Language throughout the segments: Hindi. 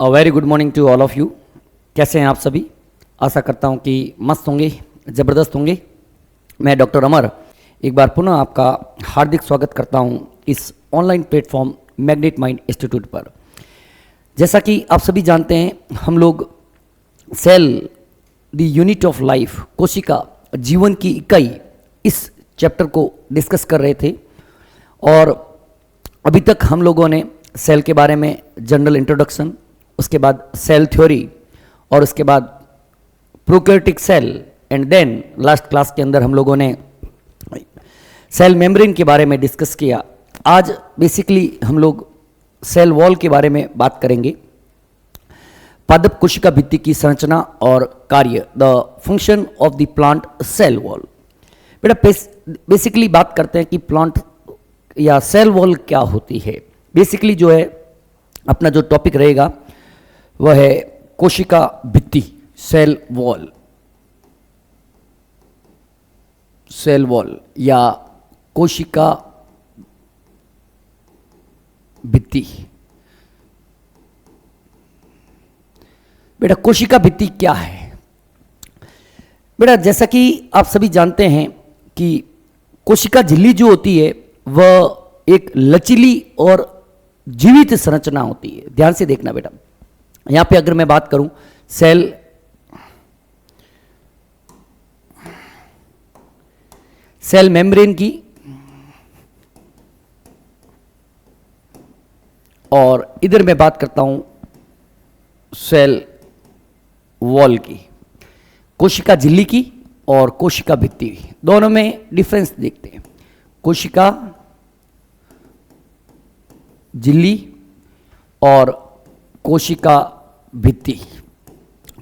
Very good morning to all of you. कैसे हैं आप सभी? आशा करता हूं कि मस्त होंगे, ज़बरदस्त होंगे। मैं डॉक्टर अमर एक बार पुनः आपका हार्दिक स्वागत करता हूं इस online platform magnet mind institute पर। जैसा कि आप सभी जानते हैं, हम लोग cell the unit of life, कोशिका जीवन की इकाई, इस चैप्टर को डिस्कस कर रहे थे और अभी तक हम लोगों ने सेल के बारे में जनरल इंट्रोडक्शन, उसके बाद सेल थ्योरी और उसके बाद prokaryotic cell and then last class के अंदर हम लोगों ने सेल मेम्ब्रेन के बारे में डिस्कस किया। आज बेसिकली हम लोग सेल वॉल के बारे में बात करेंगे। पादप कोशिका भित्ति की संरचना और कार्य, the function of the plant cell wall. बेटा बेसिकली बात करते हैं कि प्लांट या सेल वॉल क्या होती है। बेसिकली जो है अपना जो टॉपिक रहेगा वह है कोशिका भित्ति, सेल वॉल, सेल वॉल या कोशिका भित्ति। बेटा कोशिका भित्ति क्या है? बेटा जैसा कि आप सभी जानते हैं कि कोशिका झिल्ली जो होती है वह एक लचीली और जीवित संरचना होती है। ध्यान से देखना बेटा, यहां पे अगर मैं बात करूं सेल मेम्ब्रेन की और इधर मैं बात करता हूं सेल वॉल की, कोशिका झिल्ली की और कोशिका भित्ति की, दोनों में डिफरेंस देखते हैं। कोशिका झिल्ली और कोशिका भित्ति,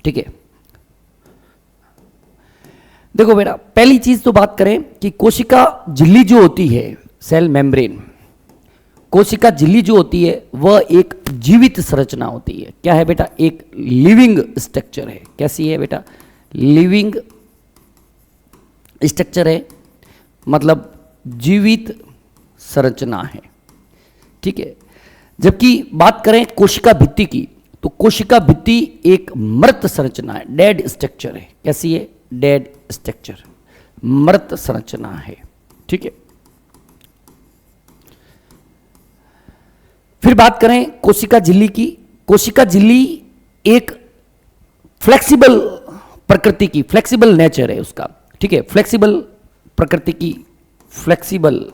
ठीक है। देखो बेटा, पहली चीज तो बात करें कि कोशिका झिल्ली जो होती है, सेल मेम्ब्रेन, कोशिका झिल्ली जो होती है वह एक जीवित संरचना होती है। क्या है बेटा? एक लिविंग स्ट्रक्चर है। कैसी है बेटा? लिविंग स्ट्रक्चर है, मतलब जीवित संरचना है, ठीक है। जबकि बात करें कोशिका भित्ति की, तो कोशिका भित्ति एक मृत संरचना है, डेड स्ट्रक्चर है। कैसी है? डेड स्ट्रक्चर, मृत संरचना है, ठीक है। फिर बात करें कोशिका झिल्ली की, कोशिका झिल्ली एक फ्लेक्सिबल प्रकृति की, फ्लेक्सिबल नेचर है उसका, ठीक है। फ्लेक्सिबल प्रकृति की, फ्लेक्सिबल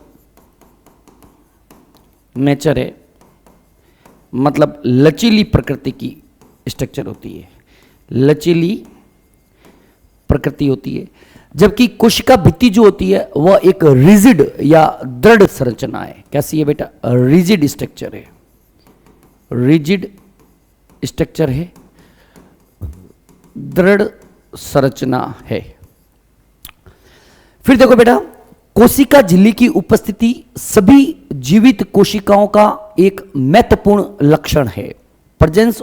नेचर है, मतलब लचीली प्रकृति की स्ट्रक्चर होती है, लचीली प्रकृति होती है। जबकि कोशिका भित्ति जो होती है वह एक रिजिड या दृढ़ संरचना है। कैसी है बेटा? रिजिड स्ट्रक्चर है, रिजिड स्ट्रक्चर है, दृढ़ संरचना है। फिर देखो बेटा, कोशिका झिल्ली की उपस्थिति सभी जीवित कोशिकाओं का एक महत्वपूर्ण लक्षण है। Presence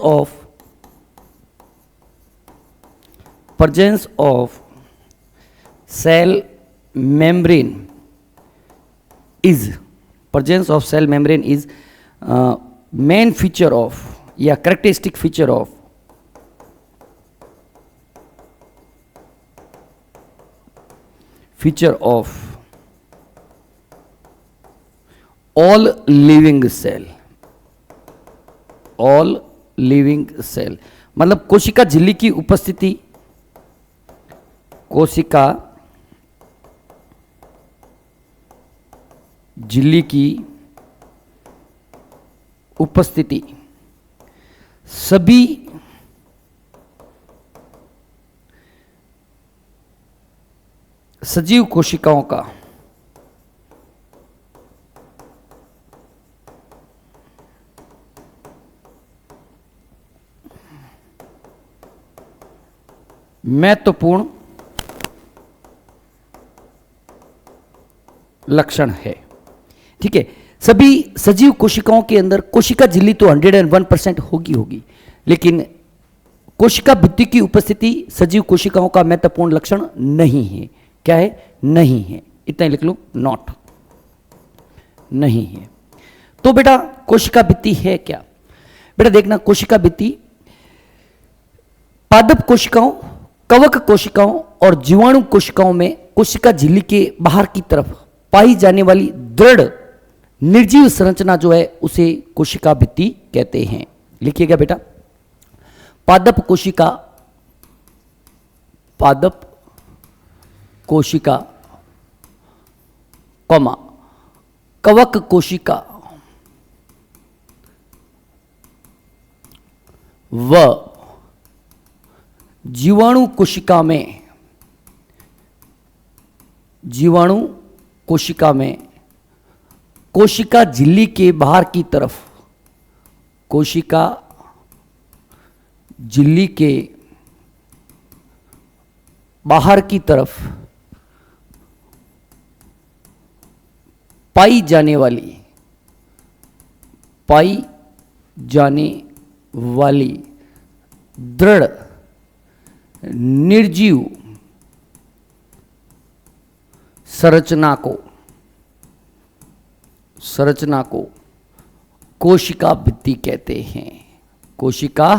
of cell membrane is main feature of या characteristic feature of all living cell, मतलब कोशिका झिल्ली की उपस्थिति, कोशिका झिल्ली की उपस्थिति सभी सजीव कोशिकाओं का महत्वपूर्ण लक्षण है, ठीक है। सभी सजीव कोशिकाओं के अंदर कोशिका झिल्ली तो 101% होगी, लेकिन कोशिका भित्ति की उपस्थिति सजीव कोशिकाओं का महत्वपूर्ण लक्षण नहीं है। क्या है? नहीं है। इतना ही लिख लो, नॉट, नहीं है। तो बेटा कोशिका भित्ति है क्या? बेटा देखना, कोशिका भित्ति पादप कोशिकाओं, कवक कोशिकाओं और जीवाणु कोशिकाओं में कोशिका झिल्ली के बाहर की तरफ पाई जाने वाली दृढ़ निर्जीव संरचना जो है उसे कोशिका भित्ति कहते हैं। लिखिएगा बेटा, पादप कोशिका, पादप कोशिका, कॉमा, कवक कोशिका व जीवाणु कोशिका में, जीवाणु कोशिका में कोशिका झिल्ली के बाहर की तरफ, कोशिका झिल्ली के बाहर की तरफ पाई जाने वाली, पाई जाने वाली दृढ़ निर्जीव संरचना को, संरचना को कोशिका भित्ति कहते हैं। कोशिका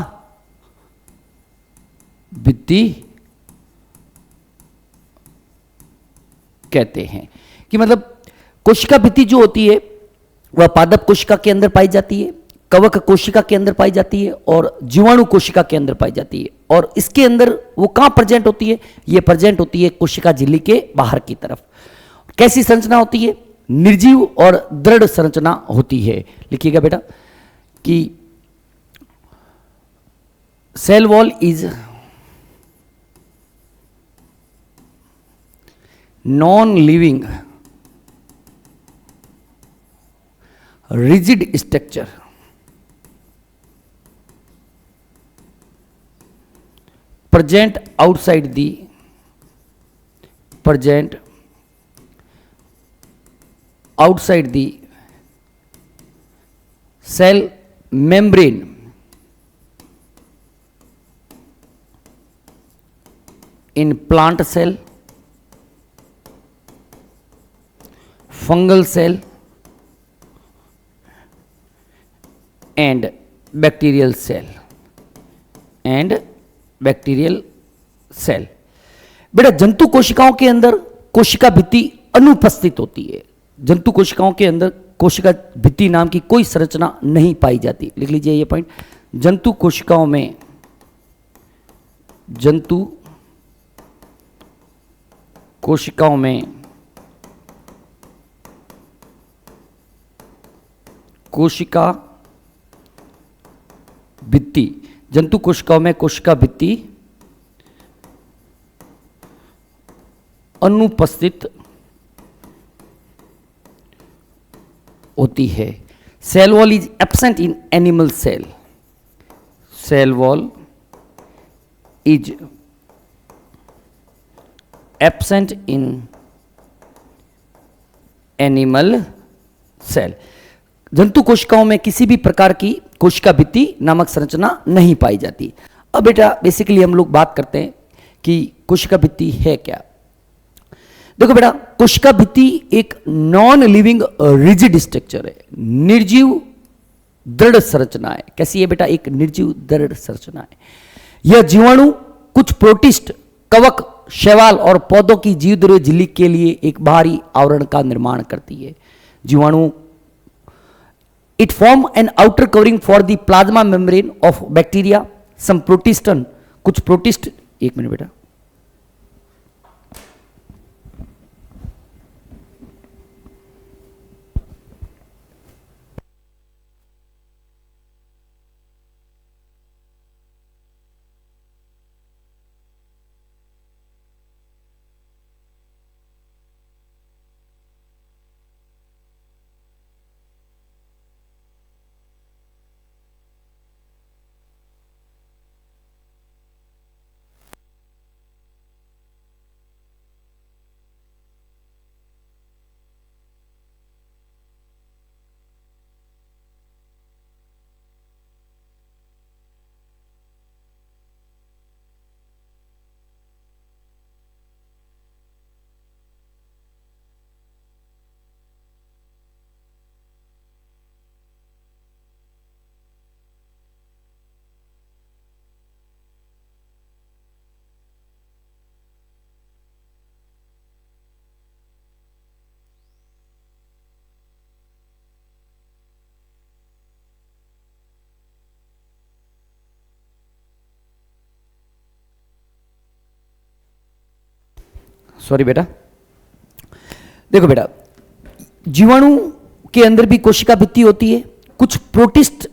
भित्ति कहते हैं कि मतलब कोशिका भित्ति जो होती है वह पादप कोशिका के अंदर पाई जाती है, कवक कोशिका के अंदर पाई जाती है और जीवाणु कोशिका के अंदर पाई जाती है। और इसके अंदर वो कहां प्रेजेंट होती है? ये प्रेजेंट होती है कोशिका झिल्ली के बाहर की तरफ। कैसी संरचना होती है? निर्जीव और दृढ़ संरचना होती है। लिखिएगा बेटा कि cell wall is non living rigid structure present outside the, present outside the cell membrane in plant cell, fungal cell and bacterial cell, and bacterial cell। बेटा जंतु कोशिकाओं के अंदर कोशिका भित्ति अनुपस्थित होती है। जंतु कोशिकाओं के अंदर कोशिका भित्ति नाम की कोई संरचना नहीं पाई जाती। लिख लीजिए ये पॉइंट, जंतु कोशिकाओं में, जंतु कोशिकाओं में कोशिका भित्ति, जंतु कोशिकाओं में कोशिका भित्ति अनुपस्थित होती है। Cell wall is absent in animal cell, cell wall is absent in animal cell. जंतु कोशिकाओं में किसी भी प्रकार की कोशिका भित्ति नामक संरचना नहीं पाई जाती। अब बेटा बेसिकली हम लोग बात करते हैं कि कोशिका भित्ति है क्या। देखो बेटा, कोशिका भित्ति एक नॉन लिविंग रिजिड स्ट्रक्चर है, निर्जीव दृढ़ संरचना है। कैसी है बेटा? एक निर्जीव दृढ़ संरचना है। यह जीवाणु, कुछ प्रोटिस्ट, कवक, शैवाल और पौधों की जीवद्रव्य झिल्ली के लिए एक बाहरी आवरण का निर्माण करती है। जीवाणु, it form an outer covering for the plasma membrane of bacteria, some protistan, कुछ प्रोटिस्ट, एक मिनट बेटा, सॉरी बेटा, देखो बेटा, जीवाणु के अंदर भी कोशिका भित्ति होती है, कुछ प्रोटिस्ट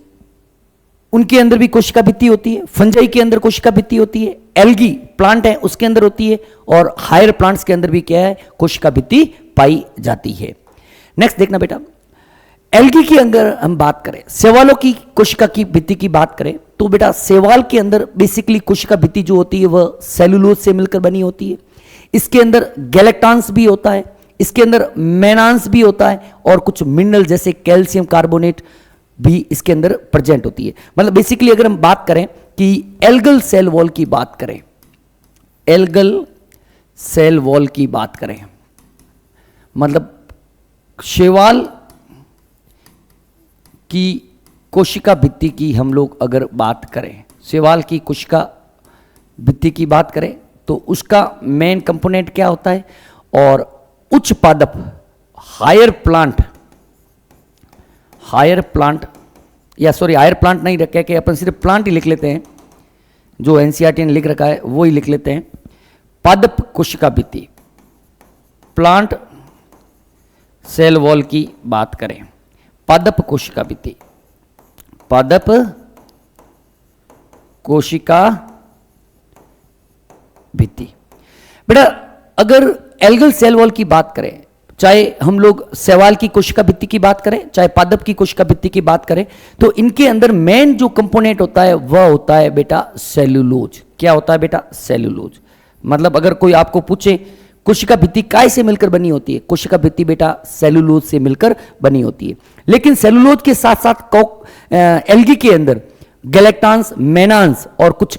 उनके अंदर भी कोशिका भित्ति होती है, फंजाई के अंदर कोशिका भित्ति होती है, एल्गी प्लांट है उसके अंदर होती है, और हायर प्लांट्स के अंदर भी क्या है, कोशिका भित्ति पाई जाती है। नेक्स्ट देखना बेटा, एल्गी के अंदर हम बात करें, शैवालों की कोशिका की भित्ति की बात करें तो बेटा शैवाल के अंदर बेसिकली कोशिका भित्ति जो होती है वह सेलुलोज से मिलकर बनी होती है। इसके अंदर गैलेक्टांस भी होता है, इसके अंदर मेनांस भी होता है, और कुछ मिनरल जैसे कैल्शियम कार्बोनेट भी इसके अंदर प्रेजेंट होती है। मतलब बेसिकली अगर हम बात करें कि एल्गल सेल वॉल की बात करें, एल्गल सेल वॉल की बात करें, मतलब शैवाल की कोशिका भित्ति की हम लोग अगर बात करें, शैवाल की कोशिका भित्ति की बात करें तो उसका मेन कंपोनेंट क्या होता है, और उच्च पादप हायर प्लांट नहीं रखे कि अपन सिर्फ प्लांट ही लिख लेते हैं, जो एनसीईआरटी ने लिख रखा है वो ही लिख लेते हैं। पादप कोशिका भित्ति, प्लांट सेल वॉल की बात करें, पादप कोशिका भित्ति, पादप कोशिका भित्ति। बेटा अगर एल्गल सेल वॉल की बात करें, चाहे हम लोग शैवाल की कोशिका भित्ति की बात करें, चाहे पादप की कोशिका भित्ति की बात करें, तो इनके अंदर मेन जो कंपोनेंट होता है वह होता है बेटा सेलुलोज। क्या होता है बेटा? सेलुलोज। मतलब अगर कोई आपको पूछे कोशिका भित्ति काय से मिलकर बनी होती है, कोशिका भित्ति बेटा सेलुलोज से मिलकर बनी होती है। लेकिन सेलुलोज के साथ साथ एल्गी के अंदर गैलेक्टांस, मेनांस और कुछ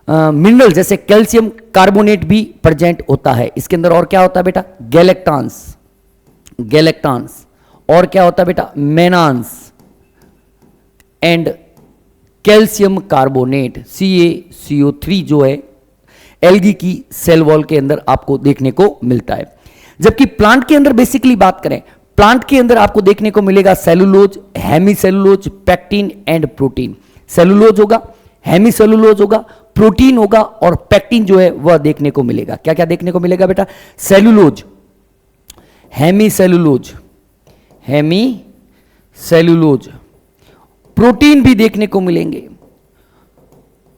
मिनरल जैसे कैल्शियम कार्बोनेट भी प्रेजेंट होता है इसके अंदर। और क्या होता है बेटा? गैलेक्टांस और क्या होता है बेटा? मेनांस एंड कैल्शियम कार्बोनेट CaCO3 जो है एल्गी की सेल वॉल के अंदर आपको देखने को मिलता है। जबकि प्लांट के अंदर बेसिकली बात करें, प्लांट के अंदर आपको देखने को मिलेगा cellulose, hemicellulose, pectin and protein. Cellulose होगा, हेमीसेलुलोज होगा, प्रोटीन होगा और पैक्टिन जो है वह देखने को मिलेगा। क्या क्या देखने को मिलेगा बेटा? सेलुलोज, हेमीसेलुलोज, प्रोटीन भी देखने को मिलेंगे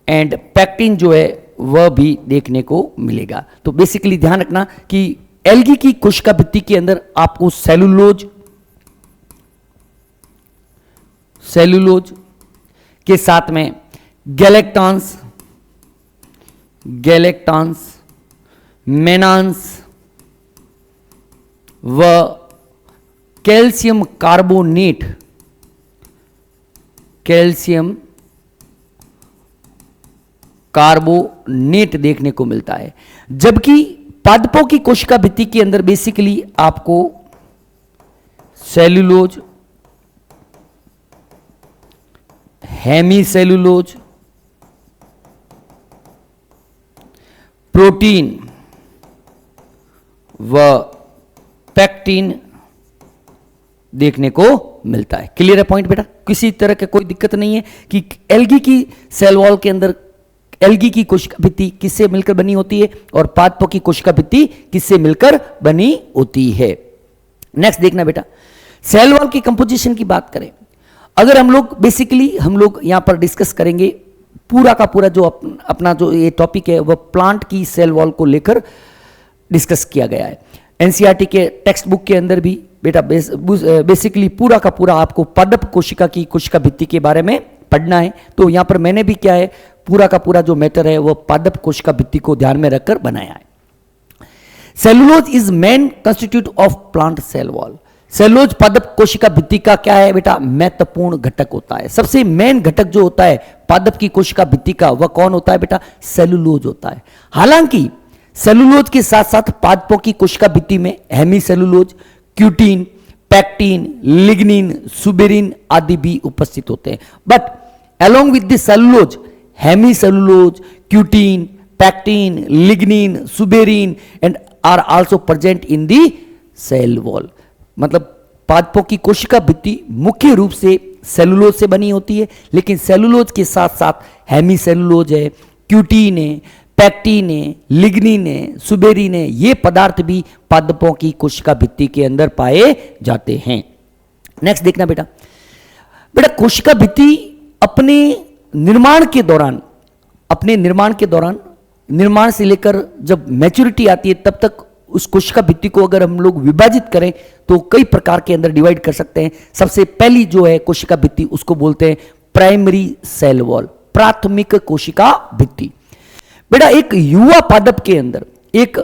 एंड पैक्टिन जो है वह भी देखने को मिलेगा। तो बेसिकली ध्यान रखना कि एल्गी की कोशिका भित्ति के अंदर आपको सेलुलोज के साथ में गैलेक्टांस, मेनांस व कैल्शियम कार्बोनेट देखने को मिलता है। जबकि पादपों की कोशिका भित्ति के अंदर बेसिकली आपको सेलुलोज, हेमीसेलुलोज, प्रोटीन व पैक्टिन देखने को मिलता है। क्लियर है पॉइंट बेटा? किसी तरह का कोई दिक्कत नहीं है कि एल्गी की सेल वॉल के अंदर एल्गी की कोशिका भित्ति किससे मिलकर बनी होती है और पादपों की कोशिका भित्ति किससे मिलकर बनी होती है। नेक्स्ट देखना बेटा, सेल वॉल की कंपोजिशन की बात करें, अगर हम लोग बेसिकली यहां पर डिस्कस करेंगे पूरा का पूरा जो अपना जो ये टॉपिक है वह प्लांट की सेल वॉल को लेकर डिस्कस किया गया है। एनसीईआरटी के टेक्स्ट बुक के अंदर भी बेटा बेसिकली पूरा का पूरा आपको पादप कोशिका की कोशिका भित्ति के बारे में पढ़ना है। तो यहां पर मैंने भी क्या है, पूरा का पूरा जो मैटर है वह पादप कोशिका भित्ति को ध्यान में रखकर बनाया है। Cellulose is main constituent of plant cell wall. Cellulose पादप कोशिका भित्ति का क्या है बेटा? महत्वपूर्ण घटक होता है। सबसे मेन घटक जो होता है पादप की कोशिका भित्ति का वह कौन होता है बेटा? सेलुलोज होता है। हालांकि सेलुलोज के साथ साथ पादपों की कोशिका भित्ति में hemicellulose, cutin, pectin, lignin, suberin आदि भी उपस्थित होते हैं। But along with the cellulose, hemicellulose, cutin, pectin, lignin, suberin and are also present in the cell wall। मतलब पादपों की कोशिका भित्ति मुख्य रूप से सेलुलोज से बनी होती है, लेकिन सेलुलोज के साथ साथ हेमीसेलुलोज है, क्यूटीन है, पैक्टिन है, लिग्निन है, सुबेरिन है, ये पदार्थ भी पादपों की कोशिका भित्ति के अंदर पाए जाते हैं। नेक्स्ट देखना बेटा, बेटा कोशिका भित्ति अपने निर्माण के दौरान, निर्माण से लेकर जब मैच्योरिटी आती है तब तक उस कोशिका भित्ति को अगर हम लोग विभाजित करें तो कई प्रकार के अंदर डिवाइड कर सकते हैं। सबसे पहली जो है कोशिका भित्ति उसको बोलते हैं प्राइमरी सेल वॉल, प्राथमिक कोशिका भित्ति। बेटा एक युवा पादप के अंदर, एक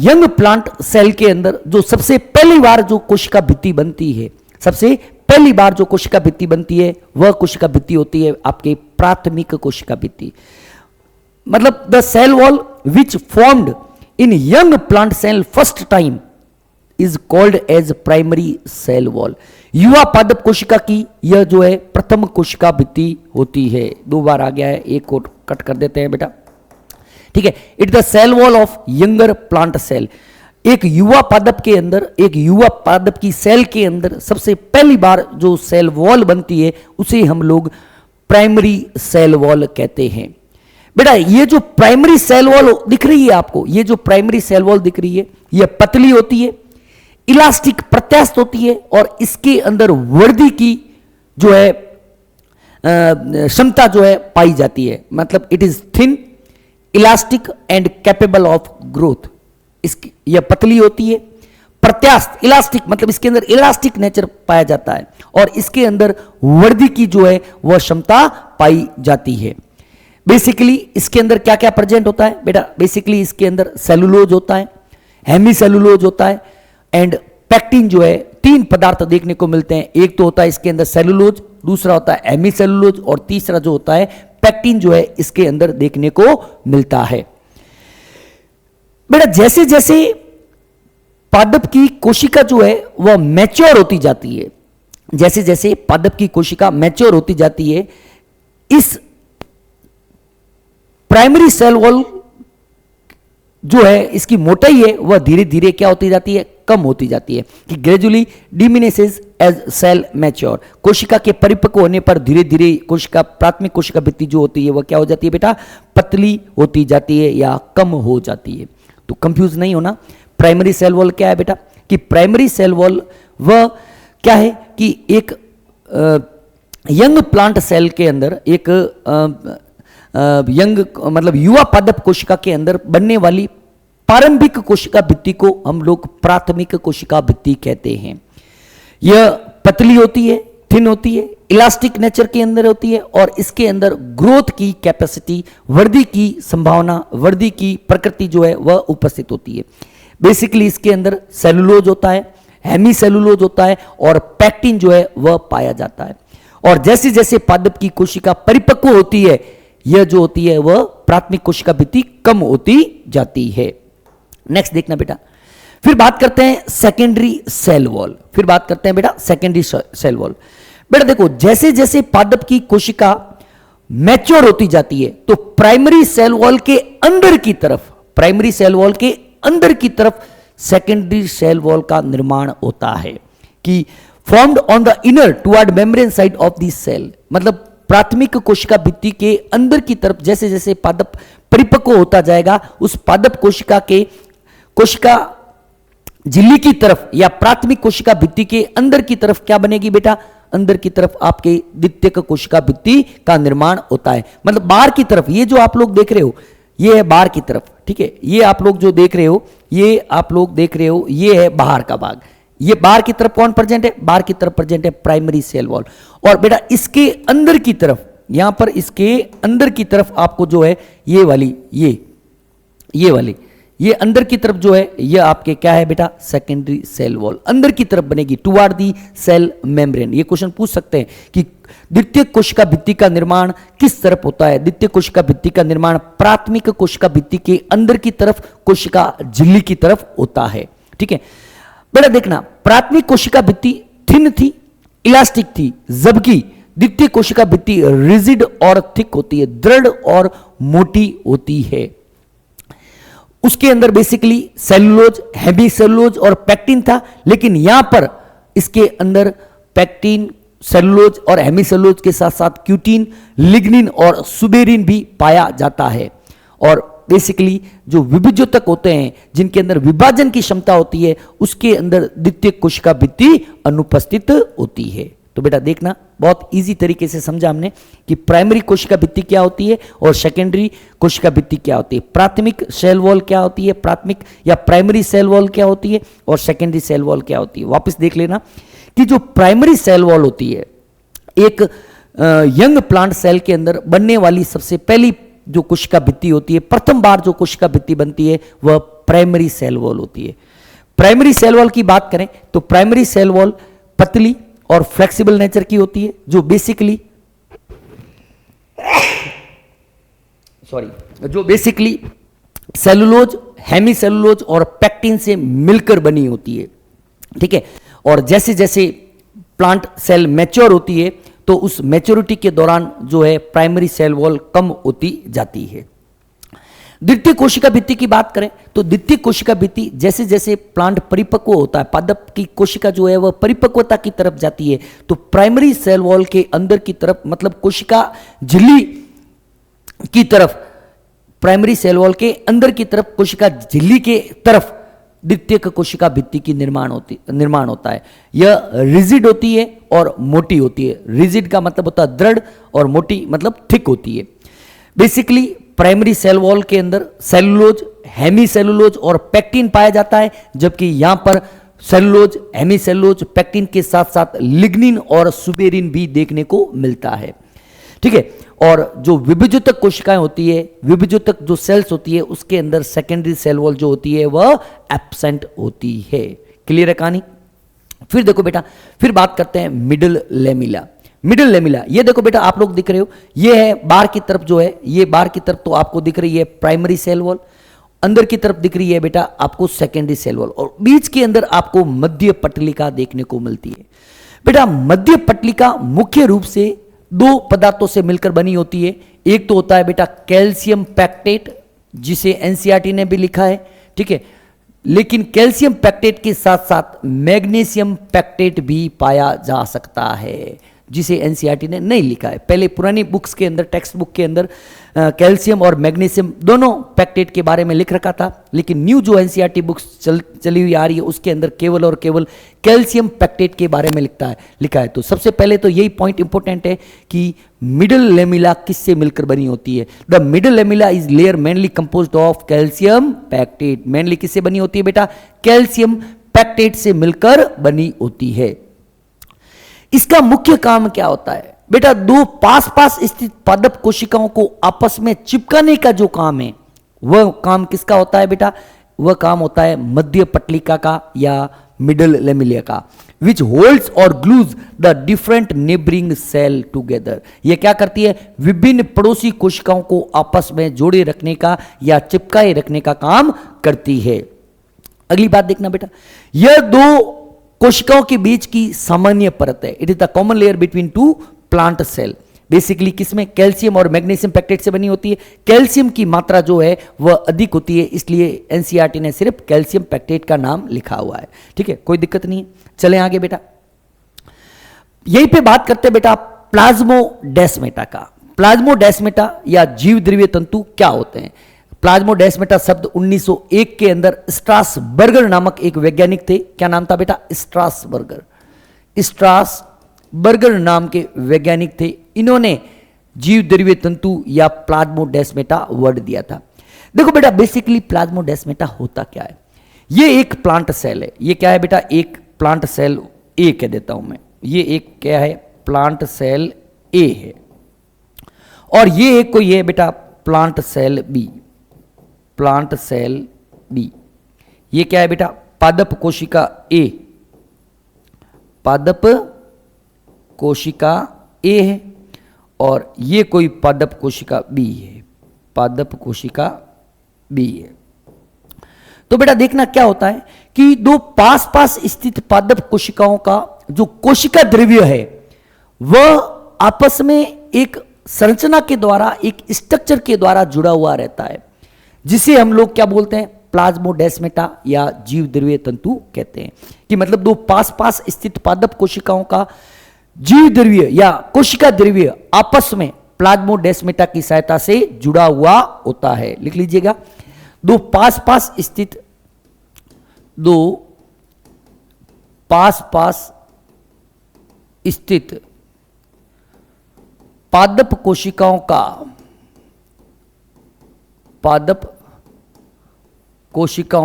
यंग प्लांट सेल के अंदर जो सबसे पहली बार जो कोशिका भित्ति बनती है, सबसे पहली बार जो कोशिका भित्ति बनती है वह कोशिका भित्ति होती है आपके प्राथमिक कोशिका भित्ति। मतलब the cell wall which formed in young plant cell first time is called as primary cell wall. युवा पादप कोशिका की यह जो है प्रथम कोशिका भित्ति होती है। दो बार आ गया है, एक को कट कर देते हैं बेटा, ठीक है। It the cell wall of younger plant cell. एक युवा पादप के अंदर, एक युवा पादप की सेल के अंदर सबसे पहली बार जो सेल वॉल बनती है उसे हम लोग प्राइमरी सेल वॉल कहते हैं। बेटा ये जो प्राइमरी सेल वॉल दिख रही है आपको, ये जो प्राइमरी सेल वॉल दिख रही है यह पतली होती है, इलास्टिक प्रत्यास्थ होती है और इसके अंदर वृद्धि की जो है क्षमता जो है पाई जाती है। मतलब it is thin, elastic and capable of growth. इसकी यह पतली होती है, प्रत्यास्थ, इलास्टिक मतलब इसके अंदर इलास्टिक नेचर पाया जाता है और इसके अंदर वृद्धि की जो है वह क्षमता पाई जाती है। बेसिकली इसके अंदर क्या क्या प्रेजेंट होता है बेटा? बेसिकली इसके अंदर सेलुलोज होता है, हेमी सेलुलोज होता है एंड पैक्टिन जो है। तीन पदार्थ देखने को मिलते हैं, एक तो होता है इसके अंदर सेलुलोज, दूसरा होता है हेमी सेलुलोज और तीसरा जो होता है पैक्टिन जो है इसके अंदर देखने को मिलता है। बेटा जैसे जैसे पादप की कोशिका जो है वह मैच्योर होती जाती है, जैसे जैसे पादप की कोशिका मैच्योर होती जाती है, इस प्राइमरी सेल वॉल जो है इसकी मोटाई है वह धीरे धीरे क्या होती जाती है? कम होती जाती है कि gradually diminishes as cell mature. कोशिका के परिपक्व होने पर धीरे धीरे कोशिका, प्राथमिक कोशिका भित्ति जो होती है वह क्या हो जाती है बेटा? पतली होती जाती है या कम हो जाती है। तो कंफ्यूज नहीं होना, प्राइमरी सेल वॉल क्या है बेटा? कि प्राइमरी सेल वॉल वह क्या है कि एक यंग प्लांट सेल के अंदर, एक यंग मतलब युवा पादप कोशिका के अंदर बनने वाली प्रारंभिक कोशिका भित्ति को हम लोग प्राथमिक कोशिका भित्ति कहते हैं। यह पतली होती है, थिन होती है, इलास्टिक नेचर के अंदर होती है और इसके अंदर ग्रोथ की कैपेसिटी, वृद्धि की संभावना, वृद्धि की प्रकृति जो है वह उपस्थित होती है। बेसिकली इसके अंदर सेलुलोज होता है, हेमी सेलुलोज होता है और पैक्टिन जो है वह पाया जाता है। और जैसे जैसे पादप की कोशिका परिपक्व होती है, यह जो होती है वह प्राथमिक कोशिका भित्ति कम होती जाती है। नेक्स्ट देखना बेटा, फिर बात करते हैं सेकेंडरी सेल वॉल। फिर बात करते हैं बेटा सेकेंडरी सेल वॉल। बेटा देखो जैसे जैसे पादप की कोशिका मैच्योर होती जाती है तो प्राइमरी सेल वॉल के अंदर की तरफ, प्राइमरी सेल वॉल के अंदर की तरफ सेकेंडरी सेल वॉल का निर्माण होता है कि formed on the inner toward membrane side of the cell. मतलब प्राथमिक कोशिका भित्ति के अंदर की तरफ जैसे जैसे पादप परिपक्व होता जाएगा, उस पादप कोशिका के कोशिका झिल्ली की तरफ या प्राथमिक कोशिका भित्ति के अंदर की तरफ क्या बनेगी बेटा? अंदर की तरफ आपके द्वितीयक कोशिका भित्ति का निर्माण होता है। मतलब बाहर की तरफ, ये जो आप लोग देख रहे हो ये है बाहर की तरफ, ठीक है। ये आप लोग जो देख रहे हो, ये आप लोग देख रहे हो, ये है बाहर का भाग। ये बाहर की तरफ कौन प्रेजेंट है? बाहर की तरफ प्रेजेंट है प्राइमरी सेल वॉल। और बेटा इसके अंदर की तरफ, यहां पर इसके अंदर की तरफ आपको जो है ये वाली, ये वाली, ये अंदर की तरफ जो है ये आपके क्या है बेटा? सेकेंडरी सेल वॉल अंदर की तरफ बनेगी टुवर्ड दी सेल मेम्ब्रेन। ये क्वेश्चन पूछ सकते हैं कि द्वितीय कोशिका भित्ति का निर्माण किस तरफ होता है? द्वितीय कोशिका भित्ति का निर्माण प्राथमिक कोशिका भित्ति के अंदर की तरफ कोशिका झिल्ली की तरफ होता है, ठीक है। बेटा देखना, प्राथमिक कोशिका भित्ति थिन थी, इलास्टिक थी, जबकि द्वितीय कोशिका भित्ति रिजिड और थिक होती है, दृढ़ और मोटी होती है। उसके अंदर बेसिकली सेलुलोज, हेमी सेलुलोज और पैक्टिन था, लेकिन यहां पर इसके अंदर पैक्टिन, सेलुलोज और हेमी सेलुलोज के साथ साथ क्यूटीन, लिग्निन और सुबेरिन भी पाया जाता है। और बेसिकली जो विभिजोतक होते हैं जिनके अंदर विभाजन की क्षमता होती है उसके अंदर द्वितीय कोशिका भित्ति अनुपस्थित होती है। तो बेटा देखना बहुत इजी तरीके से समझा हमने कि प्राइमरी कोशिका भित्ति क्या होती है और सेकेंडरी कोशिका भित्ति क्या होती है, प्राथमिक सेल वॉल क्या होती है, प्राथमिक या प्राइमरी सेल वॉल क्या होती है और सेकेंडरी सेल वॉल क्या होती है। वापस देख लेना कि जो प्राइमरी सेल वॉल होती है एक यंग प्लांट सेल के अंदर बनने वाली सबसे पहली जो कोशिका भित्ति होती है, प्रथम बार जो कोशिका भित्ति बनती है वह प्राइमरी सेल वॉल होती है। प्राइमरी सेल वॉल की बात करें तो प्राइमरी सेल वॉल पतली और फ्लेक्सिबल नेचर की होती है जो बेसिकली सेलुलोज, हेमी सेलुलोज और पैक्टिन से मिलकर बनी होती है। ठीक है, और जैसे जैसे प्लांट सेल मैच्योर होती है तो उस मैच्योरिटी के दौरान जो है प्राइमरी सेल वॉल कम होती जाती है। द्वितीय कोशिका भित्ति की बात करें तो द्वितीय कोशिका भित्ति जैसे जैसे प्लांट परिपक्व होता है, पादप की कोशिका जो है वह परिपक्वता की तरफ जाती है तो प्राइमरी सेल वॉल के अंदर की तरफ मतलब कोशिका झिल्ली की तरफ, प्राइमरी सेल वॉल के अंदर की तरफ कोशिका झिल्ली के तरफ द्वितीय कोशिका भित्ति की निर्माण होता है। यह रिजिड होती है और मोटी होती है। रिजिड का मतलब होता है दृढ़ और मोटी मतलब थिक होती है। बेसिकली प्राइमरी सेल वॉल के अंदर सेलुलोज, हेमी सेलुलोज और पैक्टिन पाया जाता है, जबकि यहां पर सेलुलोज, हेमी सेलुलोज, पैक्टिन के साथ साथ लिग्निन और सुपेरिन भी देखने को मिलता है। ठीक है, और जो विभिजोतक कोशिकाएं होती है, विभिजोतक जो सेल्स होती है उसके अंदर सेकेंडरी सेल वॉल जो होती है वह एब्सेंट होती है। क्लियर है कहानी। फिर देखो बेटा, फिर बात करते हैं मिडल लेमिला। मिडल लेमिला, ये देखो बेटा आप लोग दिख रहे हो, ये है बाहर की तरफ जो है, ये बाहर की तरफ तो आपको दिख रही है प्राइमरी सेल वॉल, अंदर की तरफ दिख रही है बेटा आपको सेकेंडरी सेल वॉल और बीच के अंदर आपको मध्य पटलिका देखने को मिलती है। बेटा मध्य पटलिका मुख्य रूप से दो पदार्थों से मिलकर बनी होती है। एक तो होता है बेटा कैल्शियम पैक्टेट जिसे एनसीईआरटी ने भी लिखा है। ठीक है, लेकिन कैल्शियम पैक्टेट के साथ साथ मैग्नीशियम पैक्टेट भी पाया जा सकता है जिसे एनसीईआरटी ने नहीं लिखा है। पहले पुरानी बुक्स के अंदर, टेक्स्ट बुक के अंदर कैल्शियम और मैग्नीशियम दोनों पैक्टेट के बारे में लिख रखा था, लेकिन न्यू जो एनसीईआरटी बुक्स चली हुई आ रही है उसके अंदर केवल और केवल कैल्शियम पैक्टेट के बारे में लिखा है। तो सबसे पहले तो यही पॉइंट इंपॉर्टेंट है कि मिडल लेमिला किससे मिलकर बनी होती है। The middle lamella is layer mainly composed of calcium pectate. Mainly किससे बनी होती है बेटा? कैल्शियम पैक्टेट से मिलकर बनी होती है। इसका मुख्य काम क्या होता है बेटा? दो पास पास स्थित पादप कोशिकाओं को आपस में चिपकाने का जो काम है वह काम किसका होता है बेटा? वह काम होता है मध्य पटलिका का या मिडल लेमिला का, विच होल्ड्स और glues the different neighbouring cell together. यह क्या करती है? विभिन्न पड़ोसी कोशिकाओं को आपस में जोड़े रखने का या चिपकाए रखने का काम करती है। अगली बात देखना बेटा, यह दो कोशिकाओं के बीच की सामान्य परत है। It is the common layer between two plant cell. Basically किसमें? कैल्शियम और मैग्नीशियम पैक्टेट से बनी होती है। कैल्शियम की मात्रा जो है वह अधिक होती है, इसलिए एनसीईआरटी ने सिर्फ कैल्शियम पैक्टेट का नाम लिखा हुआ है। ठीक है, कोई दिक्कत नहीं है। चलें आगे बेटा, यहीं पे बात करते हैं बेटा प्लाज्मोडेस्माटा का। प्लाज्मोडेस्माटा या जीव द्रव्य तंतु क्या होते हैं? प्लाज्मोडेस्माटा शब्द 1901 के अंदर स्ट्रासबर्गर नामक एक वैज्ञानिक थे। क्या नाम था बेटा? स्ट्रासबर्गर। स्ट्रासबर्गर नाम के वैज्ञानिक थे। इन्होंने जीव द्रव्य तंतु या प्लाज्मोडेस्माटा वर्ड दिया था। देखो बेटा, बेसिकली प्लाज्मोडेस्माटा होता क्या है? ये एक प्लांट सेल है। ये क्या है बेटा? एक प्लांट सेल ए कह देता हूं मैं। ये एक क्या है? प्लांट सेल ए है। और ये एक कोई है बेटा plant cell B. Plant cell B ये क्या है बेटा? पादप कोशिका ए। पादप कोशिका ए है और ये कोई पादप कोशिका बी है। पादप कोशिका बी है। तो बेटा देखना क्या होता है कि दो पास पास स्थित पादप कोशिकाओं का जो कोशिका द्रव्य है वह आपस में एक संरचना के द्वारा, एक स्ट्रक्चर के द्वारा जुड़ा हुआ रहता है, जिसे हम लोग क्या बोलते हैं? प्लाज्मोडेस्माटा या जीव द्रव्य तंतु कहते हैं। कि मतलब दो पास पास स्थित पादप कोशिकाओं का जीव द्रव्य या कोशिका द्रव्य आपस में प्लाज्मोडेस्माटा की सहायता से जुड़ा हुआ होता है। लिख लीजिएगा, दो पास पास स्थित पादप कोशिकाओं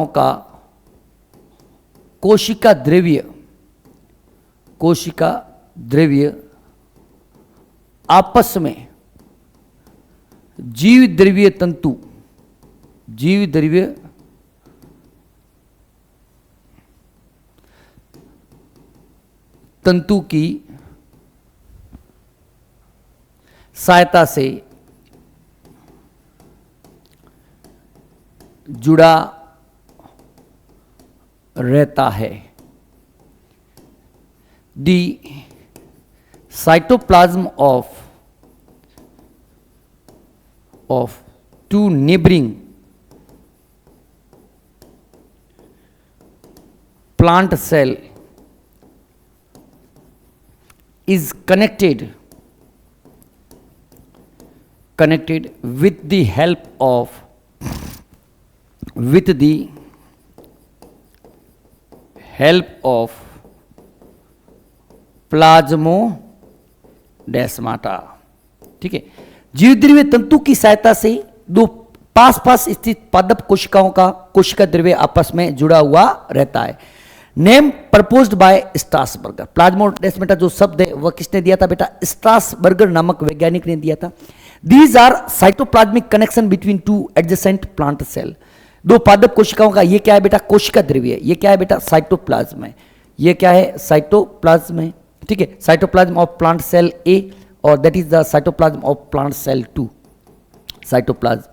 का कोशिका द्रव्य आपस में जीव द्रव्य तंतु की सहायता से जुड़ा रहता है। The cytoplasm of two neighboring plant cell is connected with the help of plasmodesmata. ठीक है, जीवद्रव्य तंतु की सहायता से दो पास पास स्थित पादप कोशिकाओं का कोशिका द्रव्य आपस में जुड़ा हुआ रहता है। Name proposed by Strasburger. Plasmodesmata जो शब्द है वह किसने दिया था बेटा? स्ट्रासबर्गर नामक वैज्ञानिक ने दिया था। These are cytoplasmic connection between two adjacent plant cell. दो पादप कोशिकाओं का ये क्या है बेटा? कोशिका द्रव्य। ये क्या है बेटा? साइटोप्लाज्म है। ये क्या है? साइटोप्लाज्म है। ठीक है, cytoplasm of plant cell A और that is the cytoplasm of plant cell 2। Cytoplasm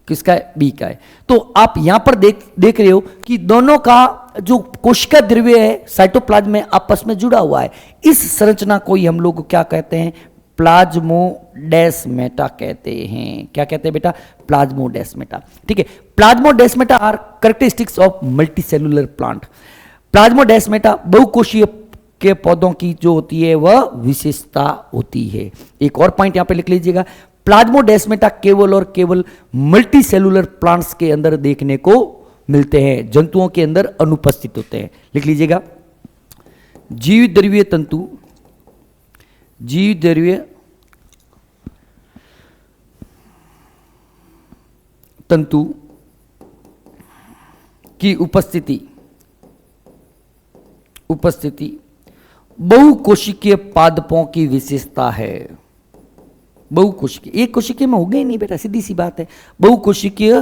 किसका है? बी का है। तो आप यहां पर देख रहे हो कि दोनों का जो कोशिका द्रव्य है साइटोप्लाज्म में आपस में जुड़ा हुआ है। इस संरचना को ही हम लोग क्या कहते हैं? प्लाज्मोडेस्माटा कहते हैं। क्या कहते हैं बेटा? प्लाज्मोडेस्माटा। ठीक है, plasmodesmata are characteristics of multicellular plant. Plasmodesmata बहुकोशीय के पौधों की जो होती है वह विशेषता होती है। एक और पॉइंट यहां पे लिख लीजिएगा, प्लाज्मोडेस्माटा केवल और केवल मल्टी सेलुलर प्लांट्स के अंदर देखने को मिलते हैं, जंतुओं के अंदर अनुपस्थित होते हैं। लिख लीजिएगा, जीव द्रव्य तंतु की उपस्थिति बहुकोशिकीय पादपों की विशेषता है। बहुकोशिकीय, एक कोशिकीय में हो गए नहीं बेटा, सीधी सी बात है। बहुकोशिकीय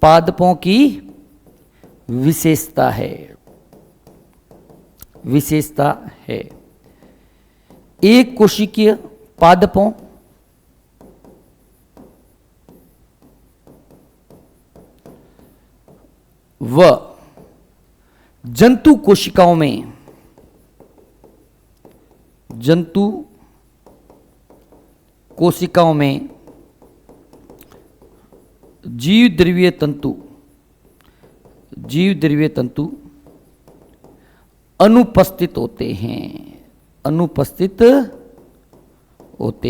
पादपों की विशेषता है। एक कोशिकीय पादपों व जंतु कोशिकाओं में जीव द्रव्य तंतु अनुपस्थित होते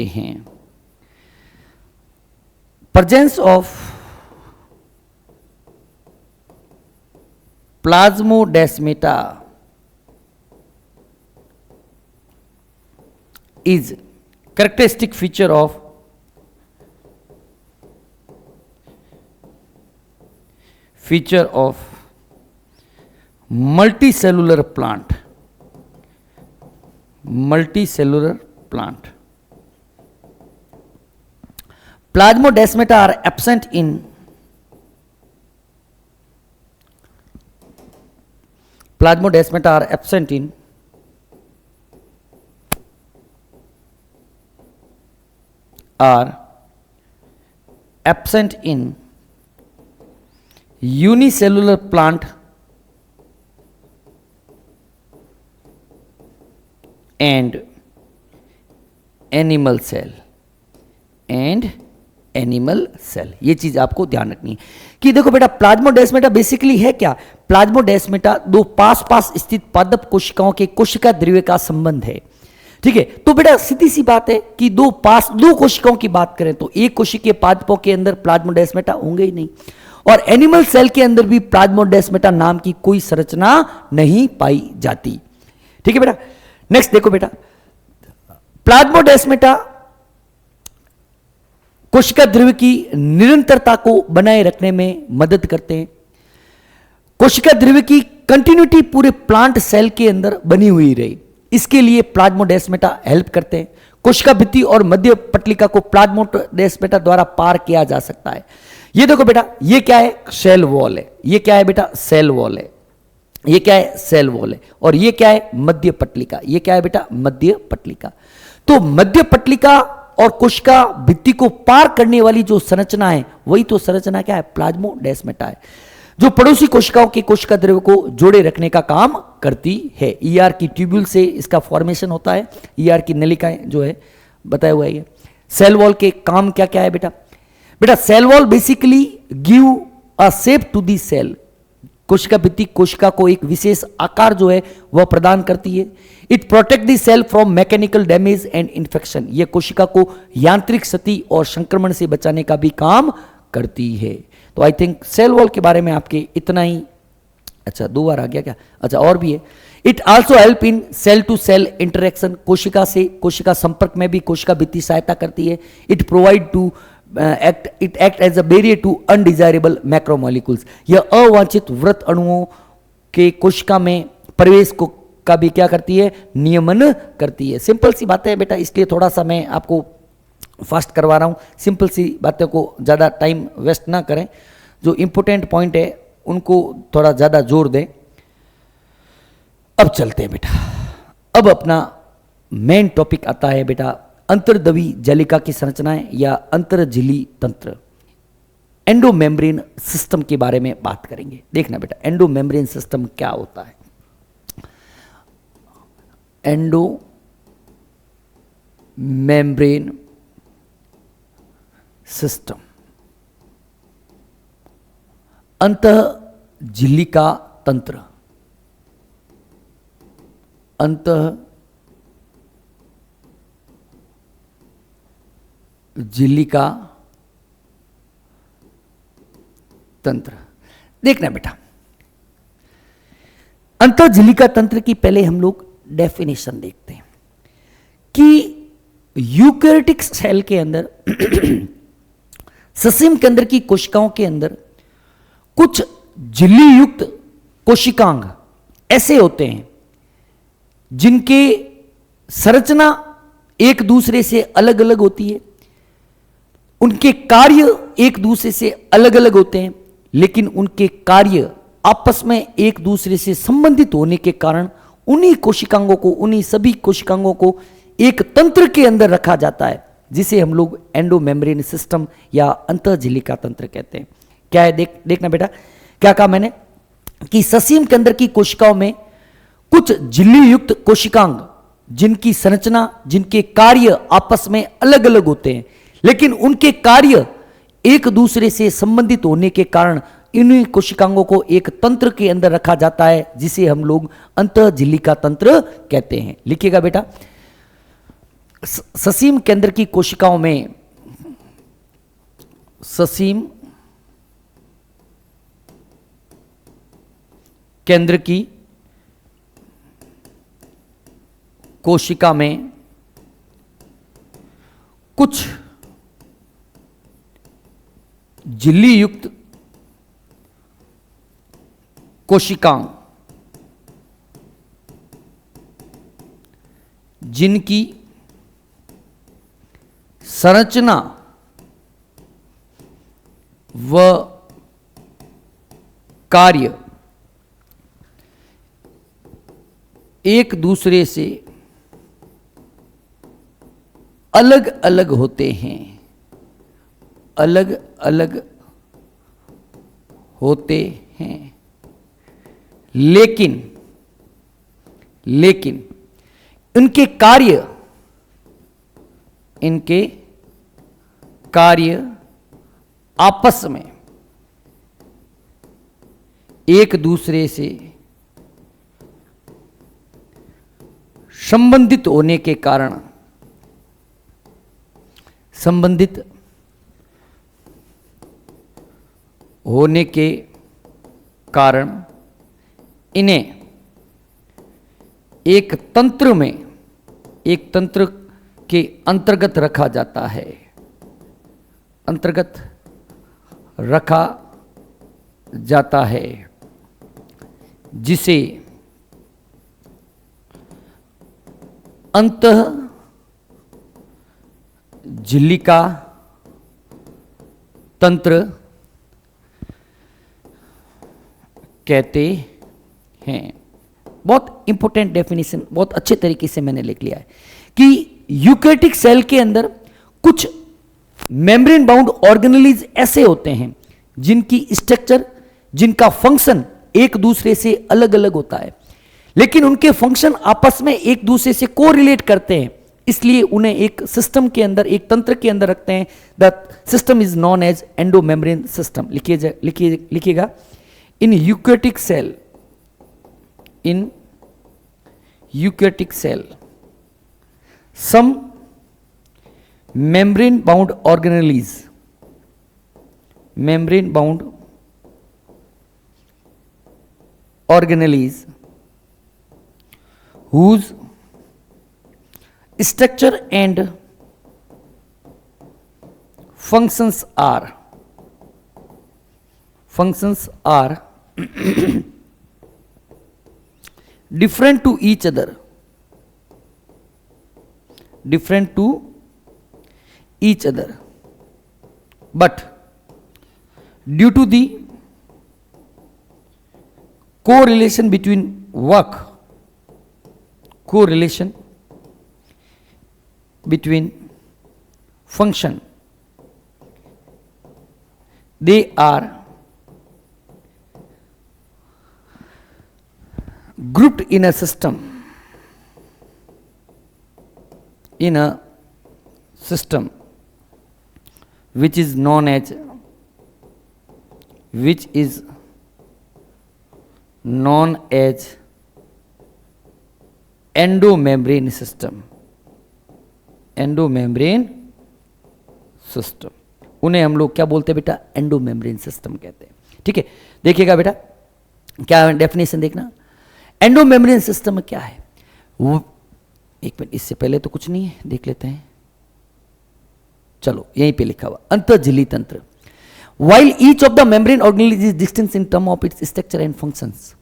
हैं। Presence of plasmodesmata is characteristic feature of multicellular plant. Plasmodesmata are absent in unicellular plant and animal cell. ये चीज आपको ध्यान रखनी है कि देखो बेटा, प्लाज्मोडेस्माटा बेसिकली है क्या? प्लाज्मोडेस्माटा दो पास पास स्थित पादप कोशिकाओं के कोशिका द्रव्य का संबंध है ठीक है, तो बेटा सीधी सी बात है कि दो कोशिकाओं की बात करें तो एक कोशिकीय पादपों के अंदर प्लाज्मोडेस्माटा होंगे ही नहीं, और एनिमल सेल के अंदर भी प्लाज्मोडेस्माटा नाम की कोई संरचना नहीं पाई जाती। ठीक है बेटा, नेक्स्ट देखो बेटा, प्लाज्मोडेस्माटा कोशिका द्रव्य की निरंतरता को बनाए रखने में मदद करते हैं। कोशिका द्रव्य की कंटिन्यूटी पूरे प्लांट सेल के अंदर बनी हुई रही, इसके लिए प्लाज्मोडेस्माटा हेल्प करते हैं। कोशिका भित्ति और मध्य पटलिका को प्लाज्मोडेस्माटा द्वारा पार किया जा सकता है। ये देखो बेटा, ये क्या है? सेल वॉल है। ये क्या है बेटा? सेल वॉल है। ये क्या है? सेल वॉल है। और ये क्या है? मध्य पटलिका। ये क्या है बेटा? मध्य पटलिका। तो मध्य पटलिका और कोशिका भित्ति को पार करने वाली जो संरचना है, वही तो संरचना क्या है? प्लाज्मोडेस्माटा है, जो पड़ोसी कोशिकाओं के कोशिका द्रव्य को जोड़े रखने का काम करती है। ईआर की ट्यूब्यूल से इसका फॉर्मेशन होता है। ईआर की नलिकाएं जो है बताया हुआ है। सेल वॉल के काम क्या क्या है बेटा? बेटा cell wall basically give a shape to the cell. कोशिका भित्ति कोशिका को एक विशेष आकार जो है वह प्रदान करती है। It protect the cell from mechanical damage and infection. यह कोशिका को यांत्रिक क्षति और संक्रमण से बचाने का भी काम करती है। तो आई थिंक सेल वॉल के बारे में आपके इतना ही। अच्छा, 2 बार आ गया क्या? अच्छा, और भी है। It also help in cell to cell interaction. कोशिका से कोशिका संपर्क में भी कोशिका भित्ति सहायता करती है। It provide to it act as a barrier to undesirable macromolecules. यह अवांछित व्रत अणुओं के कोशिका में प्रवेश को का भी क्या करती है? नियमन करती है। सिंपल सी बातें है बेटा, इसलिए थोड़ा सा मैं आपको फास्ट करवा रहा हूं। सिंपल सी बातों को ज़्यादा टाइम वेस्ट ना करें, जो इंपॉर्टेंट पॉइंट है उनको थोड़ा ज़्यादा जोर दें। अब चलते हैं बेटा, अब अपना मेन टॉपिक आता है बेटा अंतर्दवी जालिका की संरचनाएं या अंतरझिल्ली तंत्र, एंडोमेम्ब्रेन सिस्टम के बारे में बात करेंगे। देखना बेटा, एंडोमेम्ब्रेन सिस्टम क्या होता है? एंडोमेम्ब्रेन सिस्टम, अंतःझिल्लिका तंत्र, अंतःझिल्लिका तंत्र। देखना बेटा, अंतःझिल्लिका तंत्र की पहले हम लोग डेफिनेशन देखते हैं कि यूकैरियोटिक सेल के अंदर ससीम के अंदर की कोशिकाओं के अंदर कुछ झिल्ली युक्त कोशिकांग ऐसे होते हैं जिनके संरचना एक दूसरे से अलग अलग होती है, उनके कार्य एक दूसरे से अलग अलग होते हैं, लेकिन उनके कार्य आपस में एक दूसरे से संबंधित होने के कारण उन्हीं कोशिकांगों को, उन्हीं सभी कोशिकांगों को एक तंत्र के अंदर रखा जाता है, जिसे हम लोग एंडोमेम्ब्रेन सिस्टम या अंतःझिल्लिका तंत्र कहते हैं। क्या है? देखना बेटा, क्या कहा मैंने कि ससीम के अंदर की कोशिकाओं में कुछ झिल्ली युक्त कोशिकांग जिनकी संरचना, जिनके कार्य आपस में अलग अलग होते हैं, लेकिन उनके कार्य एक दूसरे से संबंधित होने के कारण इन्हीं कोशिकांगों को एक तंत्र के अंदर रखा जाता है, जिसे हम लोग अंतःझिल्लिका तंत्र कहते हैं। लिखिएगा बेटा, ससीम केंद्र की कोशिकाओं में, ससीम केंद्र की कोशिका में कुछ झिल्ली युक्त कोशिकाओं जिनकी संरचना व कार्य एक दूसरे से अलग अलग होते हैं, अलग अलग होते हैं, लेकिन इनके कार्य आपस में एक दूसरे से संबंधित होने के कारण, संबंधित होने के कारण इन्हें एक तंत्र में, एक तंत्र के अंतर्गत रखा जाता है, अंतर्गत रखा जाता है, जिसे अंतः झिल्लिका तंत्र कहते हैं। बहुत इंपॉर्टेंट डेफिनेशन, बहुत अच्छे तरीके से मैंने लिख लिया है कि यूकैरियोटिक सेल के अंदर कुछ मेम्ब्रेन बाउंड ऑर्गेनेलीज ऐसे होते हैं जिनकी स्ट्रक्चर, जिनका फंक्शन एक दूसरे से अलग अलग होता है, लेकिन उनके फंक्शन आपस में एक दूसरे से कोरिलेट करते हैं, इसलिए उन्हें एक सिस्टम के अंदर, एक तंत्र के अंदर रखते हैं। The system is known as endomembrane system. लिखिएगा in eukaryotic cell, in eukaryotic cell, some membrane bound organelles, membrane bound organelles whose structure and functions are different to each other, different to each other, but due to the correlation between work, correlation between function, they are grouped in a system, in a system which is known as endomembrane system, endomembrane system। उन्हें हम लोग क्या बोलते हैं बेटा? एंडोमेम्ब्रेन सिस्टम कहते हैं। ठीक है, देखिएगा बेटा, क्या डेफिनेशन देखना, एंडोमेम्ब्रेन सिस्टम में क्या है वो। एक मिनट, इससे पहले तो कुछ नहीं है, देख लेते हैं। चलो, यहीं पे लिखा हुआ अंतःझिल्ली तंत्र। While each of the membrane organelle is distinct in term of its structure and functions,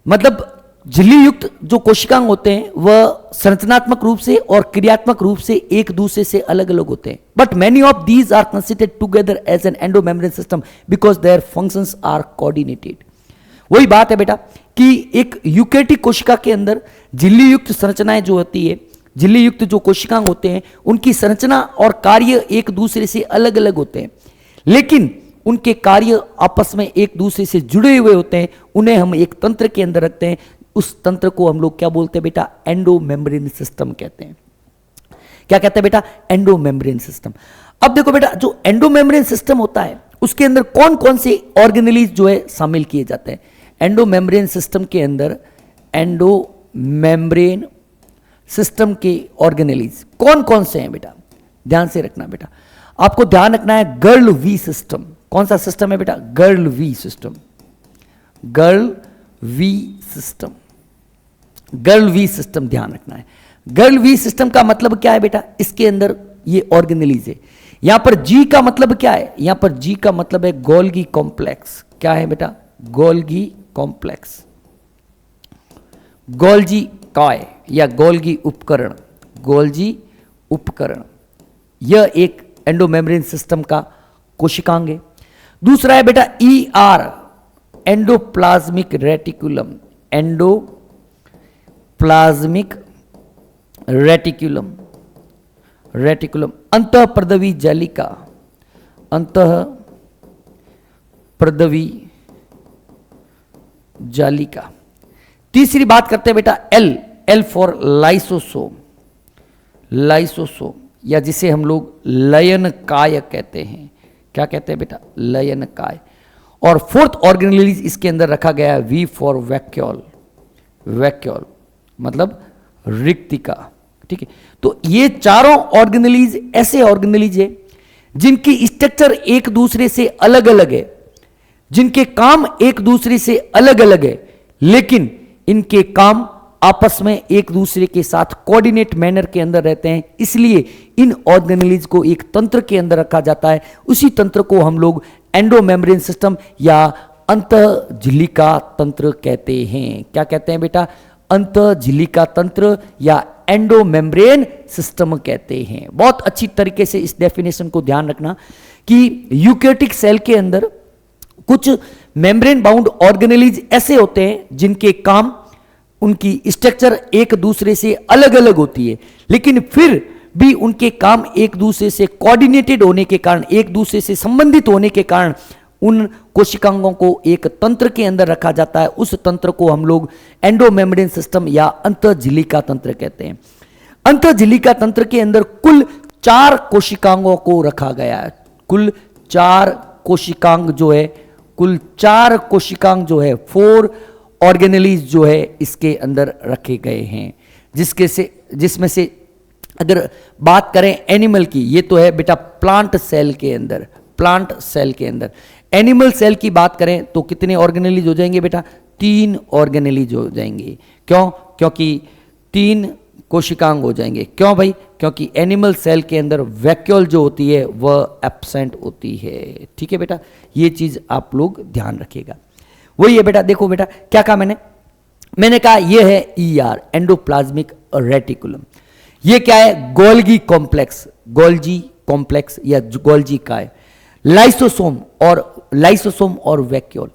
मतलब झिल्ली युक्त जो कोशिकांग होते हैं वह संरचनात्मक रूप से और क्रियात्मक रूप से एक दूसरे से अलग अलग होते हैं, but many of these are considered together as an endomembrane system because their functions are coordinated. वही बात है बेटा कि एक यूकैरियोटिक कोशिका के अंदर झिल्ली युक्त संरचनाएं जो होती है, झिल्ली युक्त जो कोशिकांग होते हैं उनकी संरचना और कार्य एक दूसरे से अलग अलग होते हैं, लेकिन उनके कार्य आपस में एक दूसरे से जुड़े हुए होते हैं। उन्हें हम एक तंत्र के अंदर रखते हैं, उस तंत्र को हम लोग क्या बोलते हैं बेटा? एंडोमेम्ब्रेन सिस्टम कहते हैं। क्या कहते हैं बेटा? Endomembrane system. अब देखो बेटा, जो एंडोमेम्ब्रेन सिस्टम होता है उसके अंदर कौन कौन से ऑर्गेनेलीज जो है शामिल किए जाते हैं। एंडोमेम्ब्रेन सिस्टम के अंदर एंडोमेम्ब्रेन सिस्टम के ऑर्गेनेलीज कौन कौन से हैं बेटा? ध्यान से रखना बेटा, आपको ध्यान रखना है गर्ल वी सिस्टम। कौन सा सिस्टम है बेटा? गर्ल वी सिस्टम, गर्ल वी सिस्टम, गर्ल वी सिस्टम ध्यान रखना है। गर्ल वी सिस्टम का मतलब क्या है बेटा? इसके अंदर ये ऑर्गेनेलीज है। यहां पर जी का मतलब क्या है? यहां पर जी का मतलब है गोल्गी कॉम्प्लेक्स। क्या है बेटा? गोल्गी कॉम्प्लेक्स, गोल्जी काय या गोल्गी उपकरण, गोल्जी उपकरण, यह एक एंडोमेम्ब्रेन सिस्टम का कोशिकांग है। दूसरा है बेटा E R, endoplasmic reticulum, endoplasmic reticulum, reticulum, अंतःप्रदवी जालिका, अंतःप्रदवी जालिका। तीसरी बात करते हैं बेटा L, L for lysosome, lysosome या जिसे हम लोग लयनकाय कहते हैं। क्या कहते हैं बेटा? लयनकाय। और फोर्थ ऑर्गेनेलीज इसके अंदर रखा गया है वी फॉर वैक्यूल, वैक्यूल मतलब रिक्तिका। ठीक है, तो ये चारों ऑर्गेनेलीज ऐसे ऑर्गेनेलीज है जिनकी स्ट्रक्चर एक दूसरे से अलग अलग है, जिनके काम एक दूसरे से अलग अलग है, लेकिन इनके काम आपस में एक दूसरे के साथ कोऑर्डिनेट मैनर के अंदर रहते हैं, इसलिए इन ऑर्गेनेलीज को एक तंत्र के अंदर रखा जाता है। उसी तंत्र को हम लोग एंडोमेम्ब्रेन सिस्टम या अंतःझिल्लिका तंत्र कहते हैं। क्या कहते हैं बेटा? अंतःझिल्लिका तंत्र या एंडोमेम्ब्रेन सिस्टम कहते हैं। बहुत अच्छी तरीके से इस डेफिनेशन को ध्यान रखना कि यूकैरियोटिक सेल के अंदर कुछ मेम्ब्रेन बाउंड ऑर्गेनेलीज ऐसे होते हैं जिनके काम, उनकी स्ट्रक्चर एक दूसरे से अलग अलग होती है, लेकिन फिर भी उनके काम एक दूसरे से कोऑर्डिनेटेड होने के कारण, एक दूसरे से संबंधित होने के कारण उन कोशिकांगों को एक तंत्र के अंदर रखा जाता है। उस तंत्र को हम लोग एंडोमेम्ब्रेन सिस्टम या अंतःझिल्लिका तंत्र कहते हैं। अंतःझिल्लिका तंत्र के अंदर कुल 4 कोशिकांगों को रखा गया है। कुल 4 कोशिकांग जो है, कुल 4 कोशिकांग जो है, 4 ऑर्गेनेलीज जो है इसके अंदर रखे गए हैं, जिसमें से अगर बात करें एनिमल की, ये तो है बेटा प्लांट सेल के अंदर, प्लांट सेल के अंदर। एनिमल सेल की बात करें तो कितने ऑर्गेनेलीज हो जाएंगे बेटा? 3 ऑर्गेनेलीज हो जाएंगे। क्यों? क्योंकि 3 कोशिकांग हो जाएंगे। क्यों भाई? क्योंकि एनिमल सेल के अंदर वैक्यूल जो होती है वह एब्सेंट होती है। ठीक है बेटा, ये चीज आप लोग ध्यान रखिएगा। वही है बेटा, देखो बेटा क्या कहा मैंने कहा ये है ER, एंडोप्लाज्मिक रेटिकुलम। ये क्या है? गोल्गी कॉम्प्लेक्स, गोल्जी कॉम्प्लेक्स या गोल्जी का है। लाइसोसोम और वैक्यूल,